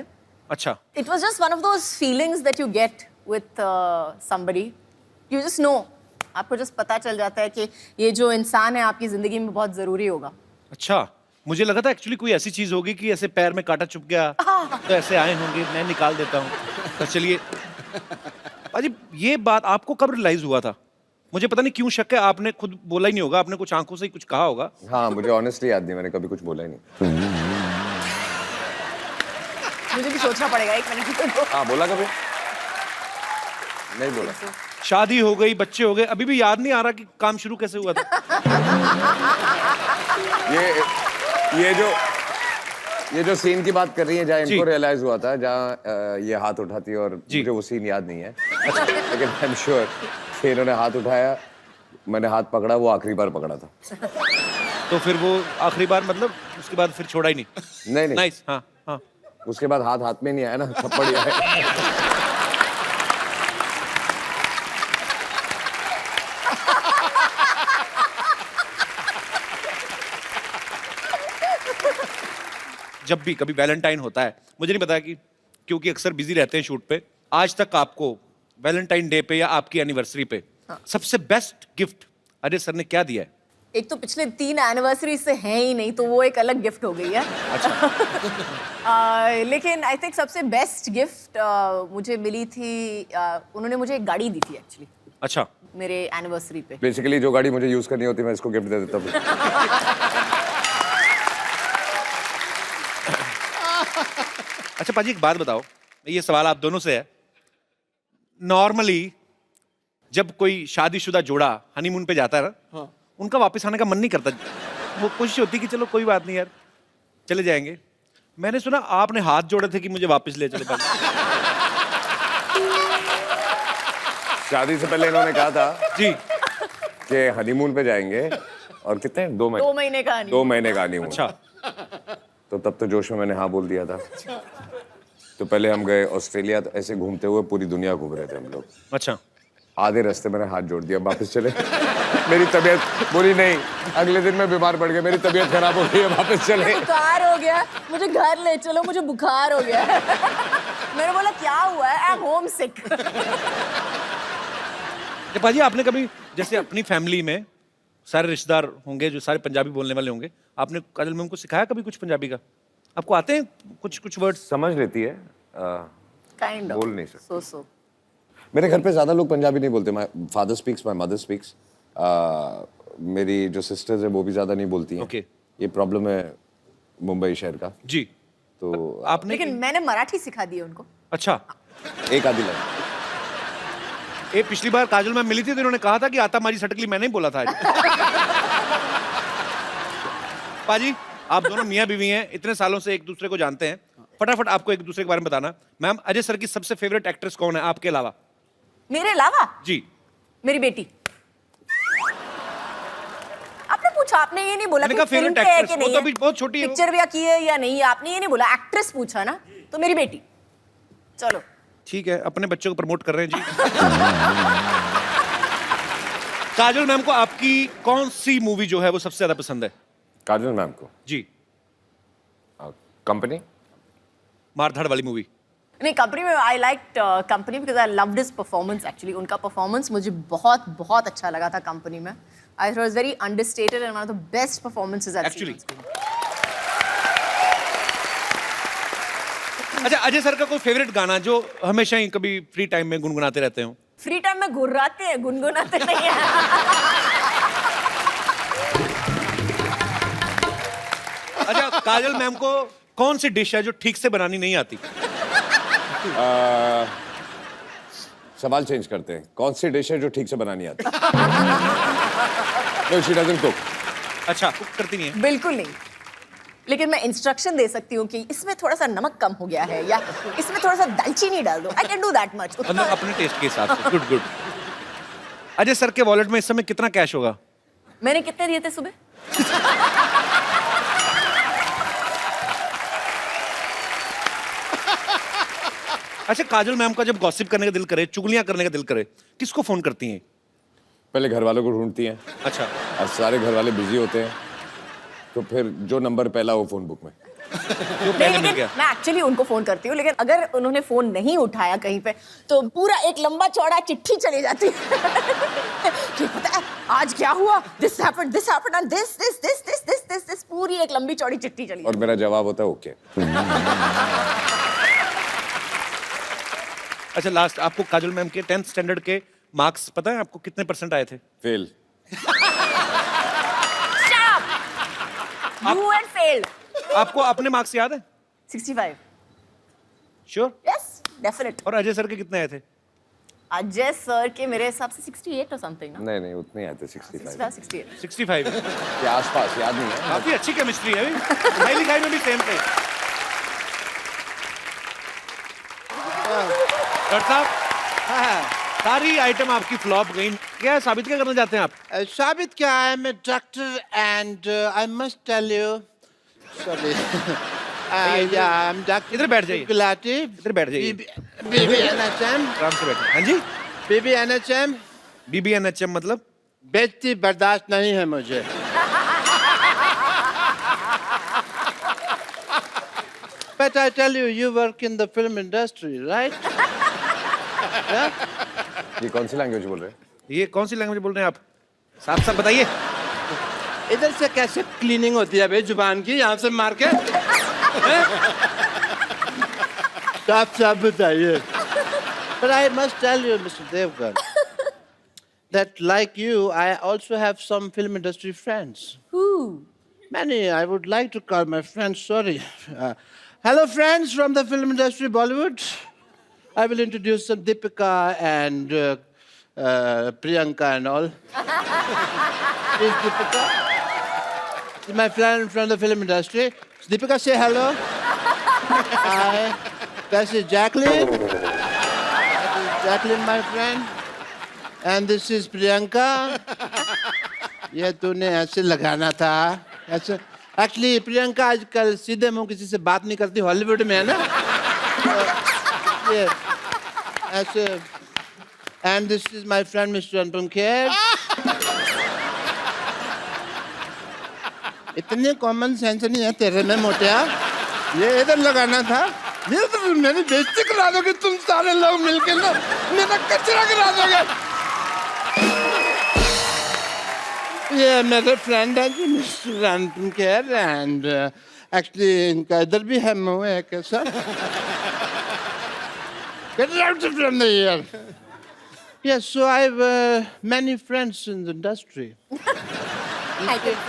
अच्छा, it was just one of those feelings that you get with somebody, you just know, आपको जस्ट पता चल जाता है कि ये जो इंसान है आपकी जिंदगी में बहुत जरूरी होगा। अच्छा मुझे लगा था एक्चुअली कोई ऐसी चीज होगी कि ऐसे पैर में कांटा चुभ गया तो ऐसे आए होंगे, मैं निकाल देता हूँ। तो चलिए पाजी, ये बात आपको कब रियलाइज हुआ था मुझे पता नहीं क्यों शक है, आपने खुद बोला ही नहीं होगा, आपने कुछ आंखों से ही कुछ कहा होगा। हाँ, मुझे ऑनेस्टली याद नहीं, मैंने कभी कुछ बोला ही नहीं। मुझे भी सोचना पड़ेगा एक मिनट। हाँ, बोला कभी नहीं बोला। शादी हो गई, बच्चे हो गए, अभी भी याद नहीं आ रहा कि काम शुरू कैसे हुआ था। ये जो सीन की बात कर रही है, जहाँ जी। इनको रियलाइज हुआ था, जहाँ ये हाथ उठाती है, और मुझे वो सीन याद नहीं है, लेकिन आई एम श्योर कि इन्होंने हाथ उठाया, मैंने हाथ पकड़ा, वो आखिरी बार पकड़ा था। तो फिर वो आखिरी बार मतलब उसके बाद फिर छोड़ा ही नहीं। नहीं। नाइस। हाँ हाँ। उसके बाद हाथ हाथ में नहीं आया ना, थप्पड़ ही आया। जब भी कभी वैलेंटाइन होता है, मुझे नहीं पता कि क्योंकि अक्सर बिजी रहते हैं शूट पे, आज तक आपको वैलेंटाइन डे पे या आपकी एनिवर्सरी पे सबसे बेस्ट गिफ्ट अजय सर ने क्या दिया है? एक तो पिछले 3 एनिवर्सरी से हैं ही नहीं, तो वो एक अलग गिफ्ट हो गई है। लेकिन आई थिंक सबसे बेस्ट गिफ्ट मुझे मिली थी, उन्होंने मुझे एक गाड़ी दी थी एक्चुअली अच्छा। मेरे एनिवर्सरी पे। बेसिकली जो गाड़ी मुझे यूज करनी होती है, मैं इसको गिफ्ट दे देता हूँ। अच्छा पाजी, एक बात बताओ, ये सवाल आप दोनों से है। नॉर्मली जब कोई शादीशुदा जोड़ा हनीमून पे जाता है ना, उनका वापस आने का मन नहीं करता, वो कोशिश होती कि चलो कोई बात नहीं यार, चले जाएंगे। मैंने सुना आपने हाथ जोड़े थे कि मुझे वापस ले चले पाए। शादी से पहले इन्होंने कहा था जी। कि हनीमून पे जाएंगे, और कितने 2 महीने 2 महीने का नहीं। 2 महीने का हनीमून। अच्छा। तो तब तो जोश में मैंने हाँ बोल दिया था। तो पहले हम गए ऑस्ट्रेलिया, तो ऐसे घूमते हुए पूरी दुनिया घूम रहे थे हम लोग। अच्छा। आधे रास्ते मैंने हाथ जोड़ दिया, वापस चले। मेरी तबीयत बोली नहीं, अगले दिन मैं बीमार पड़ गया, मेरी तबीयत खराब हो गई है, वापस चले। बुखार हो गया, मुझे घर ले चलो, मुझे बुखार हो गया। मैंने बोला क्या हुआ है? आई एम होम सिक। पाजी, आपने कभी जैसे अपनी फैमिली में सारे रिश्तेदार होंगे जो सारे पंजाबी बोलने वाले होंगे, आपने काजल मैम को सिखाया कभी कुछ पंजाबी का? आपको आते हैं कुछ वर्ड्स? समझ लेती है, काइंड ऑफ बोल नहीं सकते। सो मेरे घर पे ज्यादा लोग पंजाबी नहीं बोलते। My father speaks, my mother speaks. मेरी जो सिस्टर्स है वो भी ज्यादा नहीं बोलती हैं। Okay. ये प्रॉब्लम है मुंबई शहर का। जी। तो आपने लेकिन मैंने मराठी सिखा दी है उनको। अच्छा। एक आधी लाइन। ये पिछली बार काजल मैम मिली थी तो इन्होंने कहा था कि आता मारी सटकली मैंने ही बोला था। पाजी, आप दोनों मियाँ बीवी हैं, इतने सालों से एक दूसरे को जानते हैं, फटाफट आपको एक दूसरे के बारे में बताना। मैम, अजय सर की सबसे फेवरेट एक्ट्रेस कौन है आपके अलावा? मेरे अलावा? जी। मेरी बेटी। आपने पूछा, आपने ये नहीं बोला मैंने कि कहा फिल्म favorite पे है actress, कि वो नहीं तो है, अभी बहुत छोटी है वो। पिक्चर भी की है या नहीं है, आपने ये नहीं बोला, एक्ट्रेस पूछा ना, तो मेरी बेटी। चलो ठीक है, अपने बच्चों को प्रमोट कर रहे हैं जी। काजल मैम को आपकी कौन सी मूवी जो है वो सबसे ज्यादा पसंद है? काजल मैम को जी। कंपनी, मारधाड़ वाली मूवी। नहीं, कंपनी में I like company because I loved his performance actually. उनका परफॉर्मेंस मुझे बहुत बहुत अच्छा लगा था कंपनी में। I thought was very understated and one of the best performances I have seen. अच्छा, अजय सर का कोई फेवरेट गाना जो हमेशा ही कभी फ्री टाइम में गुनगुनाते रहते हो? फ्री टाइम में गुर्राते हैं, गुनगुनाते नहीं हैं। अच्छा, काजल मैम को कौन सी डिश है जो ठीक से बनानी नहीं आती? सवाल चेंज करते हैं। कौन सी डिश है जो ठीक से बनानी आती? No, she doesn't cook. अच्छा, कुक करती नहीं है? बिल्कुल नहीं, लेकिन मैं इंस्ट्रक्शन दे सकती हूँ कि इसमें थोड़ा सा नमक कम हो गया है या इसमें थोड़ा सा दालचीनी डाल दो। I can do that much. मतलब अपने टेस्ट के हिसाब से। Good good. अजय सर के वॉलेट में इस समय कितना कैश होगा? मैंने कितने दिए थे सुबह? अच्छा, काजल मैम का जब गॉसिप करने का दिल करे, चुगलियां करने का दिल करे, किसको फोन करती हैं? पहले घर वालों को ढूंढती हैं, अच्छा। और सारे घर वाले बिजी होते हैं, तो फिर जो नंबर पहला हो फोन बुक में। जो पहले नहीं, मिल गया। मैं एक्चुअली उनको फोन करती हूँ, लेकिन अगर उन्होंने फोन नहीं उठाया कहीं पे तो पूरा एक लंबा चौड़ा चिट्ठी चली जाती है कि पता है आज क्या हुआ, दिस हैपेंड एंड दिस, पूरी एक लंबी चौड़ी चिट्ठी चली और मेरा जवाब होता है ओके। अच्छा, लास्ट आपको काजल मैम के 10th स्टैंडर्ड के मार्क्स पता है आपको कितने % आए थे? फेल। You had failed. आपको अपने मार्क्स याद है? 65. श्योर? Yes, definite. और अजय सर के कितने आए थे? अजय सर के मेरे हिसाब से 68 or something ना? नहीं नहीं उतने आए थे 65 68. 65 के आसपास, याद नहीं है। काफी अच्छी केमिस्ट्री है अभी। पढ़ाई लिखाई में भी सेम थे। डॉक्टर साहब, सारी आइटम आपकी फ्लॉप गई। क्या साबित क्या करना चाहते हैं आप? साबित क्या है, मैं doctor and I must tell you, sorry, I am doctor इधर बैठ जाइए। गुलाटी, इधर बैठ जाइए। BBNHM, आराम से बैठे। हाँ जी? BBNHM, BBNHM मतलब? बेइज्जती बर्दाश्त नहीं है मुझे। But I tell you, you work in the film industry, right? Yeah? ये कौन सी लैंग्वेज बोल रहे हैं? ये कौन सी लैंग्वेज बोल रहे हैं आप? साफ साफ बताइए। इधर से कैसे क्लीनिंग होती है भाई जुबान की, यहाँ से मार के? साफ साफ बताइए। But I must tell you, Mr. Devgan, that like you, I also have some film industry friends. Who? Many. I would like to call my friends. Sorry. Hello, friends from the film industry, Bollywood. I will introduce some Deepika and Priyanka and all. Is Deepika? She's my friend from the film industry. Deepika, say hello. Hi. This is Jacqueline. That is Jacqueline, my friend. And this is Priyanka. ये तूने ऐसे लगाना था ऐसे। Actually Priyanka आजकल सीधे मुंह किसी से बात नहीं करती, हॉलीवुड में है ना, ये ऐसे। And this is my friend mister Anupam Kher. इतने कॉमन सेंस नहीं है तेरे में मोटिया, ये इधर लगाना था। ये तो मेरी बेइज्जती करा दोगे तुम सारे लोग मिलके ना, मेरा कचरा करा दोगे। ये मेरे फ्रेंड है जी mister Anupam Kher, and actually इनका इधर भी है मुंह है कैसा। Get out from here. Yes, so I have many friends in the industry.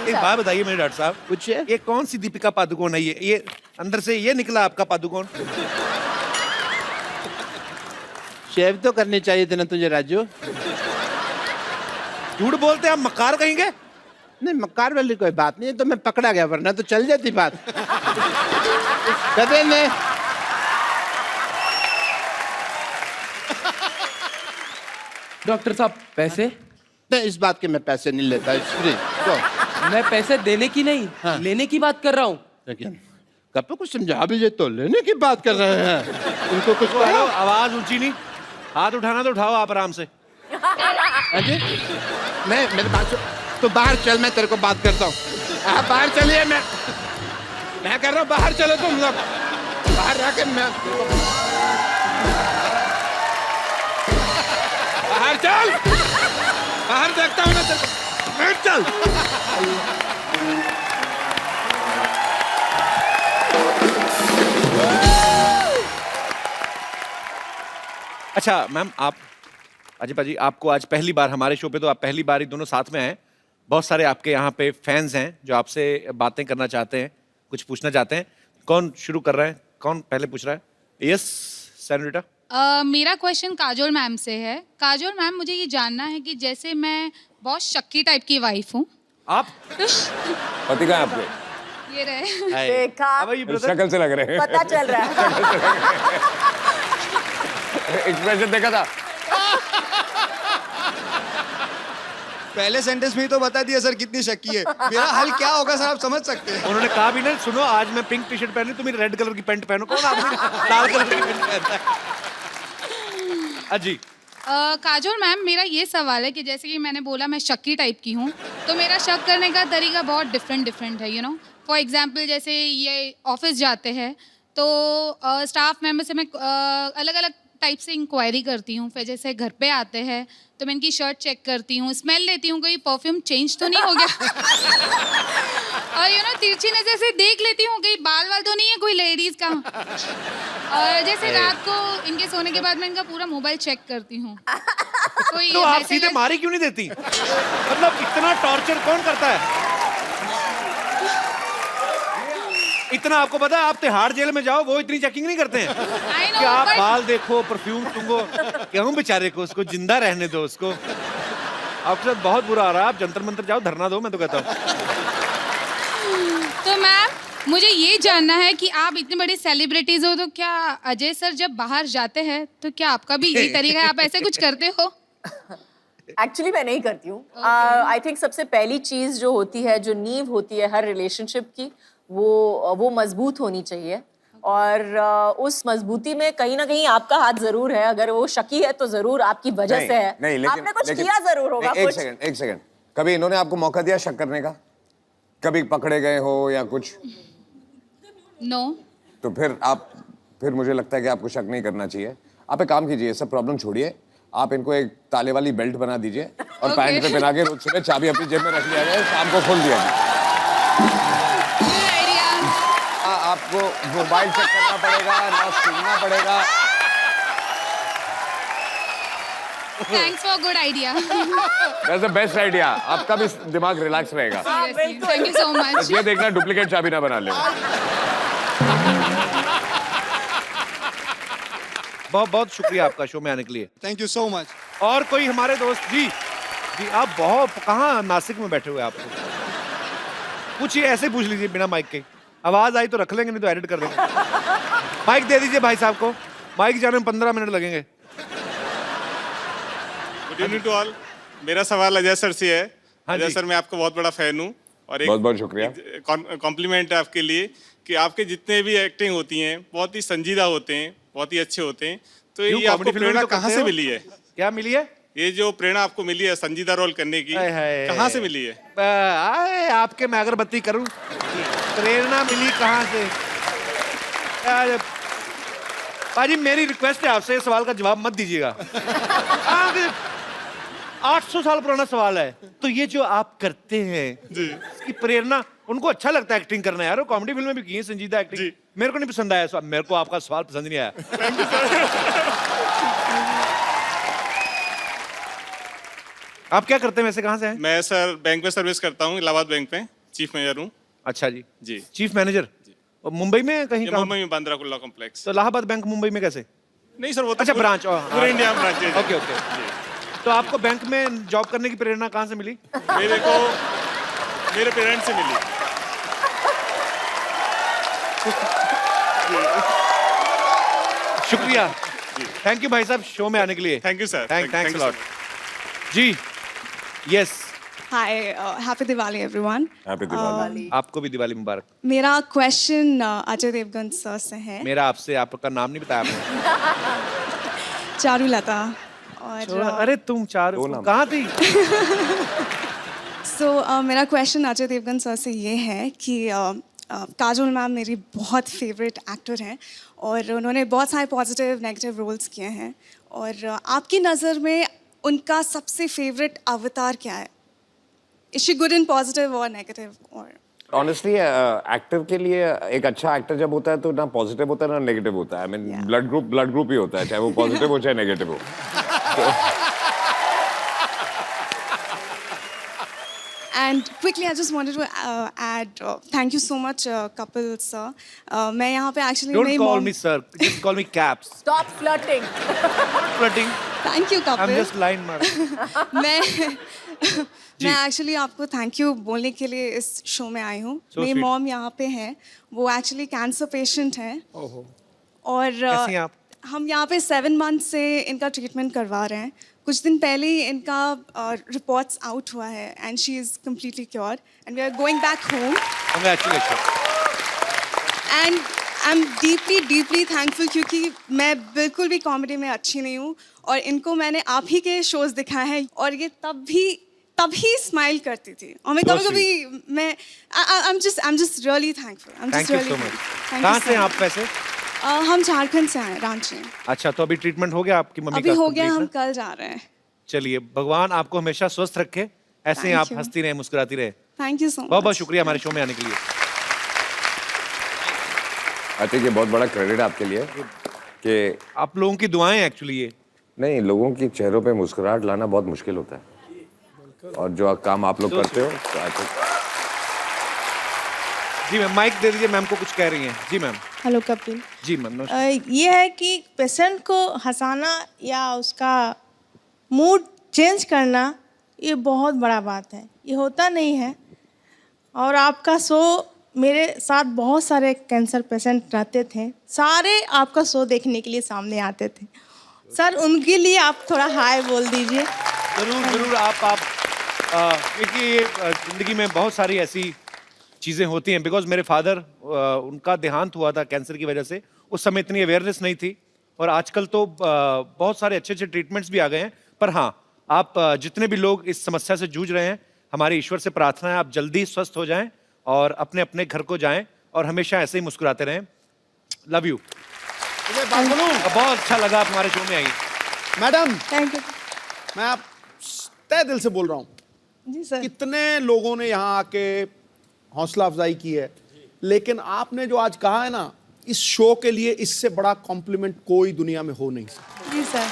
एक बात बताइए मेरे डॉक्टर साहब, पूछिए। ये कौन सी दीपिका पादुकोण है? ये अंदर से ये निकला आपका पादुकोण? शेव तो करनी चाहिए थी ना तुझे राजू। झूठ बोलते हैं आप, मक्कार कहेंगे? नहीं, मक्कार वाली कोई बात नहीं है, तो मैं पकड़ा गया, वरना तो चल जाती बात। गधे ने डॉक्टर साहब पैसे? नहीं, इस बात के मैं पैसे नहीं लेता, इट्स फ्री। तो मैं पैसे देने की नहीं, हाँ। लेने की बात कर रहा हूँ। लेकिन कब कुछ समझा भी, ये तो लेने की बात कर रहे हैं। उनको कुछ हेलो, आवाज ऊंची नहीं, हाथ उठाना तो उठाओ आप आराम से। हाँ जी? मैं मेरे बात तो बाहर चल, मैं तेरे को बात करता हूँ। आप बाहर चलिए, मैं कर रहा हूँ, बाहर चलो तुम लोग, बाहर जाके मैं बाहर चल, बाहर देखता हूँ मैं तेरे को, बैठ चल। अच्छा मैम, आप अजय पाजी, आपको आज पहली बार हमारे शो पे, तो आप पहली बार ही दोनों साथ में आए। बहुत सारे आपके यहाँ पे फैंस हैं जो आपसे बातें करना चाहते हैं, कुछ पूछना चाहते हैं। कौन शुरू कर रहा है? कौन पहले पूछ रहा है? Yes senorita. मेरा क्वेश्चन काजोल मैम से है। काजोल मैम, मुझे ये जानना है कि जैसे मैं बहुत शक्की टाइप की वाइफ हूँ। आप पति कहाँ है आपके? ये रहे। देखा, अब ये ब्रदर शक्ल से लग रहे हैं। पता चल रहा है। एक्सप्रेशन देखा था? पहले सेंटेंस में ही तो बता दिया सर कितनी शक्की है। मेरा हल क्या होगा सर, आप समझ सकते हैं। उन्होंने कहा भी ना, सुनो आज मैं पिंक टी शर्ट पहनी, तुम रेड कलर की पैंट पहनो। कौन आदमी लाल कलर की पैंट पहनता है? अजी काजोल मैम, मेरा ये सवाल है कि जैसे कि मैंने बोला मैं शक्की टाइप की हूँ, तो मेरा शक करने का तरीका बहुत डिफरेंट है, यू नो। फॉर एग्जाम्पल, जैसे ये ऑफिस जाते हैं तो स्टाफ मेंबर से मैं अलग अलग टाइप से इंक्वायरी करती हूँ। फिर जैसे घर पे आते हैं तो मैं इनकी शर्ट चेक करती हूँ, स्मेल लेती हूँ, कोई परफ्यूम चेंज तो नहीं हो गया। और तिरछी नजर से देख लेती हूँ कहीं बाल वाल तो नहीं है कोई लेडीज का। और जैसे रात को इनके सोने के बाद मैं इनका पूरा मोबाइल चेक करती हूँ। कोई तो आप मैसेज सीधे मारी क्यों नहीं देती? मतलब इतना टॉर्चर कौन करता है? इतना आपको पता है, आप तिहाड़ जेल में जाओ, वो इतनी चेकिंग नहीं करते हैं I know, कि आप but- बाल देखो, परफ्यूम सूंघो। क्यों बेचारे को, उसको जिंदा रहने दो उसको। आपके साथ बहुत बुरा आ रहा है, आप जंतर मंतर जाओ, धरना दो, मैं तो कहता हूँ। तो मैम मुझे ये जानना है कि आप इतने बड़े सेलिब्रिटीज हो, तो क्या अजय सर जब बाहर जाते हैं तो क्या आपका भी यही तरीका है, आप ऐसे कुछ करते हो? एक्चुअली मैं नहीं करती हूँ। आई थिंक सबसे पहली चीज जो होती है, जो नींव होती है हर रिलेशनशिप की, वो मजबूत होनी चाहिए। और उस मजबूती में कहीं ना कहीं आपका हाथ जरूर है। अगर वो शकी है तो जरूर आपकी वजह से है। नहीं, लेकिन आपने कुछ लेकिन- किया जरूर होगा। नहीं, कुछ एक सेकंड कभी इन्होंने आपको मौका दिया शक करने का? कभी पकड़े गए हो या कुछ? नो। तो फिर मुझे लगता है कि आपको शक नहीं करना चाहिए। आप एक काम कीजिए, सब प्रॉब्लम छोड़िए, आप इनको एक ताले वाली बेल्ट बना दीजिए और पैंट पे पहना के रोज सुबह चाबी अपनी जेब में रख लिया जाए, शाम को खोल दिया जाए। आपको मोबाइल चेक करना पड़ेगा ना, सूंघना पड़ेगा। Thanks for good idea. That's the best idea. आपका भी दिमाग रिलैक्स रहेगा। Thank you so much. ये देखना डुप्लीकेट चाबी ना बना ले। बहुत बहुत शुक्रिया आपका शो में आने के लिए। Thank you so much. और कोई हमारे दोस्त जी आप बहुत कहाँ नासिक में बैठे हुए आपको पूछिए, ऐसे पूछ लीजिए बिना माइक के। आवाज आई तो रख लेंगे, नहीं तो एडिट कर देंगे। माइक दे दीजिए भाई साहब को। माइक जाने में 15 मिनट लगेंगे। Good evening to all. मेरा सवाल अजय सर से है। हाँ अजय जी। सर, मैं आपका बहुत बड़ा फैन हूँ और बहुत बहुत शुक्रिया। कॉम्प्लीमेंट है आपके लिए कि आपके जितने भी एक्टिंग होती हैं बहुत ही संजीदा होते हैं, बहुत ही अच्छे होते हैं। तो क्यों, ये आपको कॉमेडी फिल्म में प्रेरणा तो कहाँ करते से हो? मिली है? क्या मिली है? ये जो प्रेरणा आपको मिली है संजीदा रोल करने की, हाय हाय। कहाँ से मिली है? आए आपके मैं अगरबत्ती करूं, प्रेरणा मिली कहाँ से? अरे, पाजी मेरी रिक्वेस्ट है आपसे, इस सवाल का जवाब मत दीजिएगा। 800 साल पुराना सवाल है। तो ये जो आप करते हैं इसकी प्रेरणा, उनको अच्छा लगता है एक्टिंग करना यार, वो कॉमेडी फिल्म में भी की है संजीदा एक्टिंग। मेरे को नहीं पसंद आया सवाल, मेरे को आपका सवाल पसंद नहीं आया। आप क्या करते हैं वैसे, कहाँ से हैं? मैं सर बैंक में सर्विस करता हूँ, इलाहाबाद बैंक में चीफ मैनेजर हूँ। अच्छा जी। जी। Chief manager. और मुंबई में कहीं ये काम? मुंबई में बांद्रा कुर्ला कॉम्प्लेक्स। तो इलाहाबाद बैंक मुंबई में कैसे? नहीं सर, वो तो अच्छा, पूरा- ब्रांच। पूरे इंडिया में ब्रांच है। Okay okay. तो आपको बैंक में जॉब करने की प्रेरणा कहाँ से मिली? मेरे को मेरे पेरेंट्स से मिली। शुक्रिया, थैंक यू भाई साहब शो में आने के लिए। Thank you sir. Thanks lot ji. Yes, hi, happy Diwali everyone. Happy Diwali. आपको भी दिवाली मुबारक। मेरा क्वेश्चन अजय देवगन सर से है। मेरा आपसे, आपका नाम नहीं बताया आपने। चारुलता। और अरे तुम चार कहाँ थी? मेरा क्वेश्चन अजय देवगन सर से ये है कि काजोल मैम मेरी बहुत फेवरेट एक्टर हैं और उन्होंने बहुत सारे पॉजिटिव नेगेटिव रोल्स किए हैं, और आपकी नज़र में उनका सबसे फेवरेट अवतार क्या है? Is she good in positive और नेगेटिव? और ऑनेस्टली एक्टर के लिए एक अच्छा एक्टर जब होता है तो ना पॉजिटिव होता है ना नेगेटिव होता है। आई मीन ब्लड ग्रुप ही होता है, चाहे वो पॉजिटिव हो चाहे नेगेटिव हो। And quickly, I just wanted to add, thank you so much, Kapil sir. मैं यहाँ पे actually Don't मेरी call mom. me sir, just call me Caps. Stop flirting. Flirting. Thank you, I'm Kapil. just line मार। मैं actually आपको thank you बोलने के लिए इस शो में आई हूँ। So मेरी sweet. मॉम यहाँ पे है, वो एक्चुअली कैंसर पेशेंट हैं। और कैसी हैं आप? हम यहाँ पे 7 मंथ से इनका ट्रीटमेंट करवा रहे हैं। कुछ दिन पहले ही इनका रिपोर्ट्स आउट हुआ है and she is completely cure and we are going back home. Congratulations. And I am deeply thankful, क्योंकि मैं बिल्कुल भी कॉमेडी में अच्छी नहीं हूँ और इनको मैंने आप ही के शोज़ दिखाए हैं और ये तभी स्माइल करती थी और मैं कभी मैं I am just really thankful. Thank you so much. कहाँ से हैं आप वैसे? हम झारखंड से हैं, रांची। अच्छा, तो अभी ट्रीटमेंट हो गया आपकी मम्मी अभी का? हो गया, complete हम ना? कल जा रहे हैं। चलिए, भगवान आपको हमेशा स्वस्थ रखे, ऐसे ही Thank आप you. हंसती रहे, मुस्कुराती रहे। थैंक यू सो बहुत बहुत मच। शुक्रिया हमारे शो में आने के लिए। आई थिंक ये बहुत बड़ा क्रेडिट आपके लिए कि आप लोगों की दुआएं एक्चुअली ये नहीं, लोगों की चेहरों पे मुस्कुराहट लाना बहुत मुश्किल होता है, और जो काम आप लोग करते हो तो I think- जी मैम माइक दे दीजिए, मैम को कुछ कह रही हैं। जी मैम। हेलो कपिल। जी मैम नमस्कार। ये है कि पेशेंट को हंसाना या उसका मूड चेंज करना ये बहुत बड़ा बात है, ये होता नहीं है। और आपका शो, मेरे साथ बहुत सारे कैंसर पेशेंट रहते थे, सारे आपका शो देखने के लिए सामने आते थे। सर उनके लिए आप थोड़ा हाय बोल दीजिए। जरूर जरूर आप देखिए जिंदगी में बहुत सारी ऐसी चीज़ें होती हैं। बिकॉज मेरे फादर उनका देहांत हुआ था कैंसर की वजह से, उस समय इतनी अवेयरनेस नहीं थी, और आजकल तो बहुत सारे अच्छे अच्छे ट्रीटमेंट्स भी आ गए हैं। पर हाँ, आप जितने भी लोग इस समस्या से जूझ रहे हैं, हमारे ईश्वर से प्रार्थना है आप जल्दी स्वस्थ हो जाएं और अपने अपने घर को जाएं और हमेशा ऐसे ही मुस्कुराते रहें। Love you. बहुत अच्छा लगा आप हमारे शो में आई। Madam thank you. मैं आप तय दिल से बोल रहा हूँ, जी सर। कितने लोगों ने यहाँ आके हौसला अफजाई की है, लेकिन आपने जो आज कहा है ना, इस शो के लिए इससे बड़ा कॉम्प्लीमेंट कोई दुनिया में हो नहीं सकता। जी सर।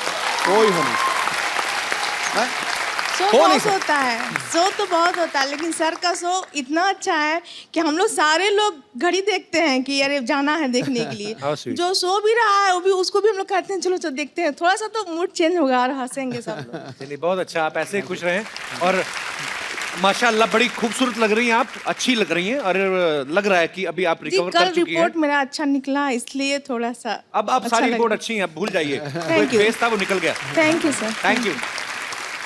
कोई हो नहीं सकता। हैं? शो हो नहीं बहुत सकता। होता है, शो तो बहुत होता है, लेकिन सर का शो इतना अच्छा है कि हम लोग सारे लोग घड़ी देखते हैं कि अरे जाना है देखने के लिए। How sweet. जो शो भी रहा है वो भी, उसको भी हम लोग कहते हैं चलो चलो देखते हैं, थोड़ा सा तो मूड चेंज होगा और हंसेंगे सब लोग। चलिए बहुत अच्छा, आप ऐसे ही खुश रहें। और माशाल्लाह बड़ी खूबसूरत लग रही हैं आप, अच्छी लग रही हैं, और लग रहा है कि अभी आप जी रिकवर कल कर चुकी हैं। रिपोर्ट मेरा अच्छा निकला, इसलिए थोड़ा सा अब अच्छा सारी लग रिपोर्ट रहा। अच्छी है, आप भूल जाइए। तो एक Thank you. फेस था वो निकल गया। Thank you sir. Thank you.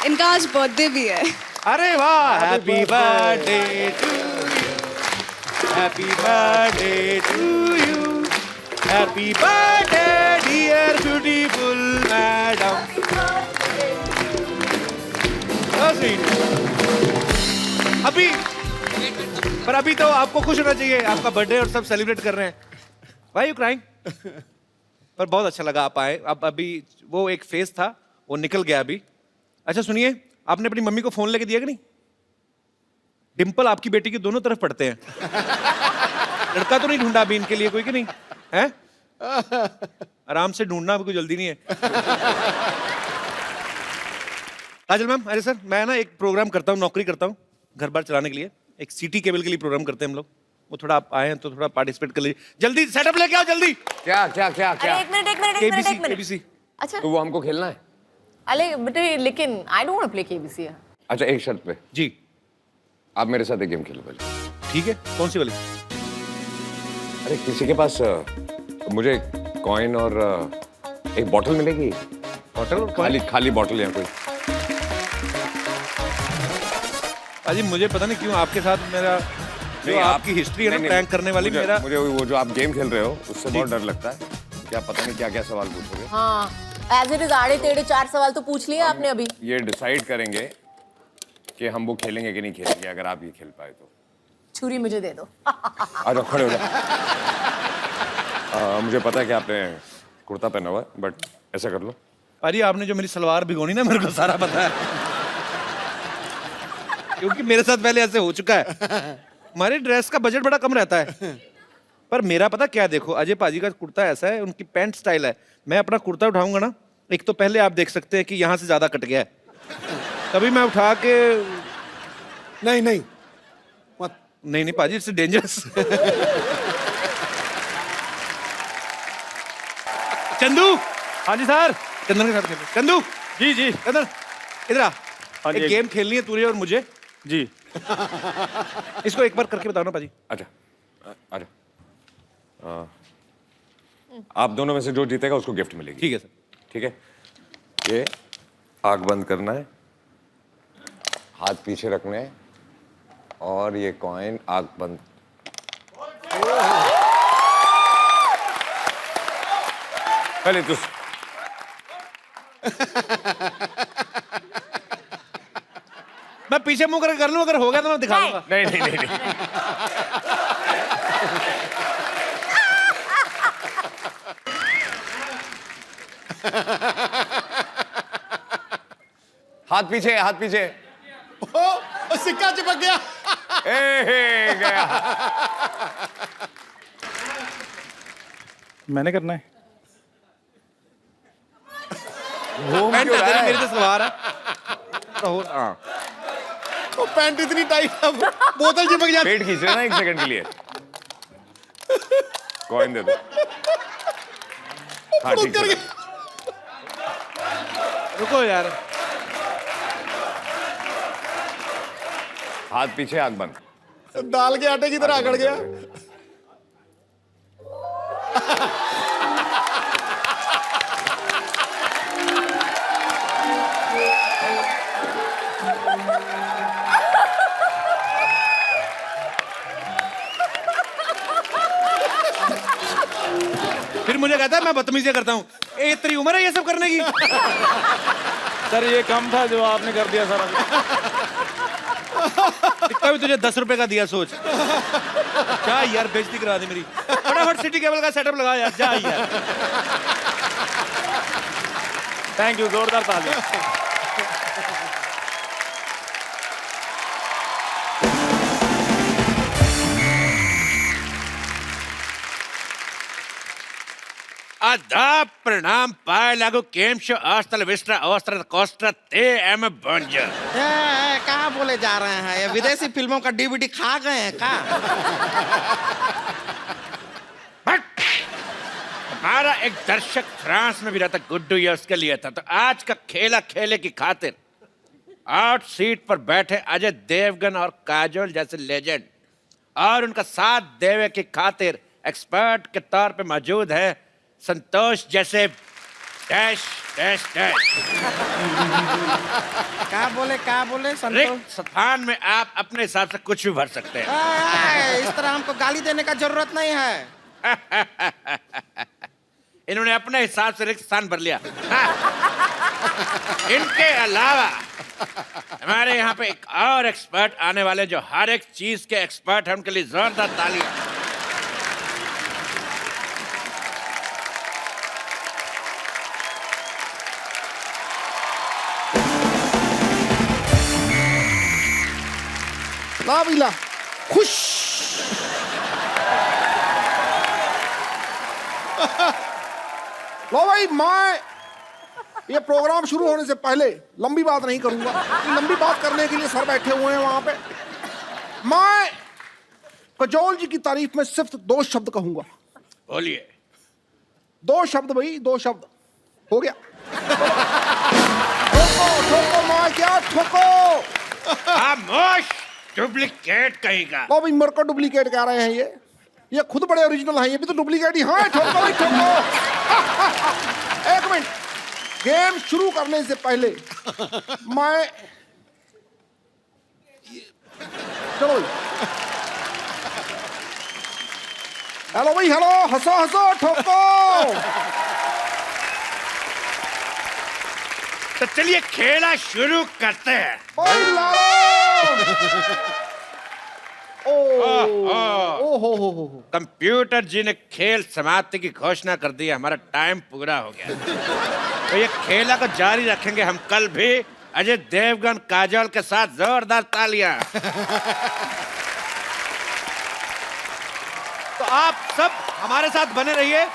इनका आज बर्थडे भी है। अरे वाह, happy birthday to you, happy birthday to you, happy birthday dear beautiful madam. अभी पर अभी तो आपको खुश होना चाहिए, आपका बर्थडे और सब सेलिब्रेट कर रहे हैं। Why you crying? पर बहुत अच्छा लगा आप आए। अब अभी वो एक फेस था वो निकल गया अभी। अच्छा सुनिए, आपने अपनी मम्मी को फोन लेके दिया कि नहीं? डिंपल आपकी बेटी की दोनों तरफ पड़ते हैं। लड़का तो नहीं ढूंढा अभी इनके लिए कोई कि नहीं है? आराम से ढूंढना, अभी कोई जल्दी नहीं है। काजल मैम, अरे सर मैं ना एक प्रोग्राम करता हूँ, नौकरी करता हूँ घर बार चलाने के लिए, एक सिटी केबल के लिए प्रोग्राम करते हैं हम लोग। वो थोड़ा आप आए हैं तो थोड़ा पार्टिसिपेट कर लीजिए। जल्दी सेटअप लेके आओ जल्दी। क्या क्या क्या क्या? अरे एक मिनट केबीसी एक मिनट। केबीसी। अच्छा तो वो हमको खेलना है? अरे बेटे, लेकिन I don't want to play KBC. अच्छा एक शर्त पे, जी आप मेरे साथ एक गेम खेलो पहले। ठीक है, कौन सी वाली? अरे किसी के पास मुझे कॉइन और एक बॉटल मिलेगी? होटल और खाली खाली बॉटल या कोई? अजी मुझे पता नहीं क्यों आपके साथ मेरा जो आपकी हिस्ट्री है ना प्रैंक करने वाली, मेरा मुझे वो जो आप गेम खेल रहे हो उससे बहुत डर लगता है। क्या पता नहीं क्या क्या सवाल पूछोगे। हाँ, एज इट इज आड़े टेढ़े 4 सवाल तो पूछ लिए आपने अभी। ये डिसाइड करेंगे कि हम वो खेलेंगे कि नहीं खेलेंगे, अगर आप ये खेल पाए तो। छुरी मुझे दे दो। आ जाओ, खड़े हो जाओ। मुझे पता है कि आपने कुर्ता पहना हुआ है, बट ऐसा कर लो। अरे आपने जो मेरी सलवार भिगोनी ना, मेरे को सारा पता है, क्योंकि मेरे साथ पहले ऐसे हो चुका है। हमारे ड्रेस का बजट बड़ा कम रहता है, पर मेरा पता क्या, देखो अजय पाजी का कुर्ता ऐसा है, उनकी पैंट स्टाइल है। मैं अपना कुर्ता उठाऊंगा ना, एक तो पहले आप देख सकते हैं कि यहाँ से ज्यादा कट गया है, तभी मैं उठा के नहीं नहीं मत। नहीं पाजी, इट्स डेंजरस। चंदू। हाँ जी सर। चंदन के साथ खेलो। चंदू। जी जी। चंदन इधर आ। हाँ जी, एक गेम खेलनी है तुझे और मुझे। जी। इसको एक बार करके बताओ ना पाजी। अच्छा अच्छा, आप दोनों में से जो जीतेगा उसको गिफ्ट मिलेगी। ठीक है सर। ठीक है, ये आंख बंद करना है, हाथ पीछे रखने हैं, और ये कॉइन आंख बंद। पहले तो मैं पीछे मुंह करके कर लूं, अगर हो गया तो मैं दिखा दूंगा। नहीं नहीं नहीं, नहीं। हाथ पीछे, हाथ पीछे। ओ, सिक्का चिपक गया। गया। मैंने करना है। पैंट क्यों रहा है? मेरे तो सलवार है तो हाँ तो पैंट इतनी टाइट है बोतल चिपक जाती। पेट खींच रहे ना 1 सेकंड के लिए। कॉइन दे दो। हाँ ठीक है। रुको यार हाथ पीछे, आंख बंद। दाल के आटे की तरह अकड़ गया। फिर मुझे कहता है मैं बदतमीजी करता हूँ। ए तेरी उम्र है ये सब करने की? सर ये कम था जो आपने कर दिया सारा। टिक्का भी तुझे 10 रुपए का दिया, सोच। क्या यार बेइज्जती करा दी मेरी। फटाफट सिटी केबल का सेटअप लगा यार, जा यार। थैंक यू, जोरदार ताली। आदाब प्रणाम पाए लागू केम शो ऑस्ट्रल विस्ट्रा ऑस्ट्रल कोस्ट्रा ते एम बंजर। कहाँ बोले जा रहे हैं? ये विदेशी फिल्मों का डीवीडी खा गए हैं का? हमारा एक दर्शक फ्रांस में भी रहता, गुड्डू, ये उसके लिए था। तो आज का खेला खेले की खातिर आउट सीट पर बैठे अजय देवगन और काजोल जैसे लेजेंड और उनका साथ देवे की खातिर एक्सपर्ट के तौर पे मौजूद है संतोष जैसे डैश डैश डैश। क्या बोले संतोष? रिक्त स्थान में आप अपने हिसाब से कुछ भी भर सकते हैं। इस तरह हमको गाली देने का जरूरत नहीं है। इन्होंने अपने हिसाब से रिक्त स्थान भर लिया। इनके अलावा हमारे यहाँ पे एक और एक्सपर्ट आने वाले जो हर एक चीज के एक्सपर्ट हैं, उनके लिए जोरदार तालियां। ला बिला खुश। लो भाई, मैं ये प्रोग्राम शुरू होने से पहले लंबी बात नहीं करूंगा। लंबी बात करने के लिए सर बैठे हुए हैं वहां पे। मैं काजोल जी की तारीफ में सिर्फ 2 शब्द कहूंगा। बोलिए। 2 शब्द भाई, 2 शब्द हो गया। ठोको ठोको मार, क्या ठोको। खामोश, डुप्लीकेट कहेगा। लो भाई, मेरे को डुप्लीकेट कह रहे हैं ये खुद बड़े ओरिजिनल हैं, ये भी तो डुप्लीकेट ही। हाँ ठोको भाई ठोको। एक मिनट, गेम शुरू करने से पहले मैं चलो भाई, हेलो भाई, हेलो, हंसो हंसो, ठोको। तो चलिए खेला शुरू करते हैं। भाई लालो। ओ हो। कंप्यूटर जी ने खेल समाप्ति की घोषणा कर दी। हमारा टाइम पूरा हो गया। तो ये खेला को जारी रखेंगे हम कल भी अजय देवगन काजोल के साथ। जोरदार तालियां। तो आप सब हमारे साथ बने रहिए।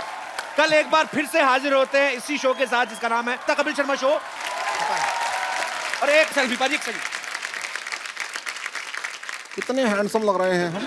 कल एक बार फिर से हाजिर होते हैं इसी शो के साथ जिसका नाम है द कपिल शर्मा शो। और एक सेल्फी पाजी, एक सेल्फी। कितने हैंडसम लग रहे हैं हम।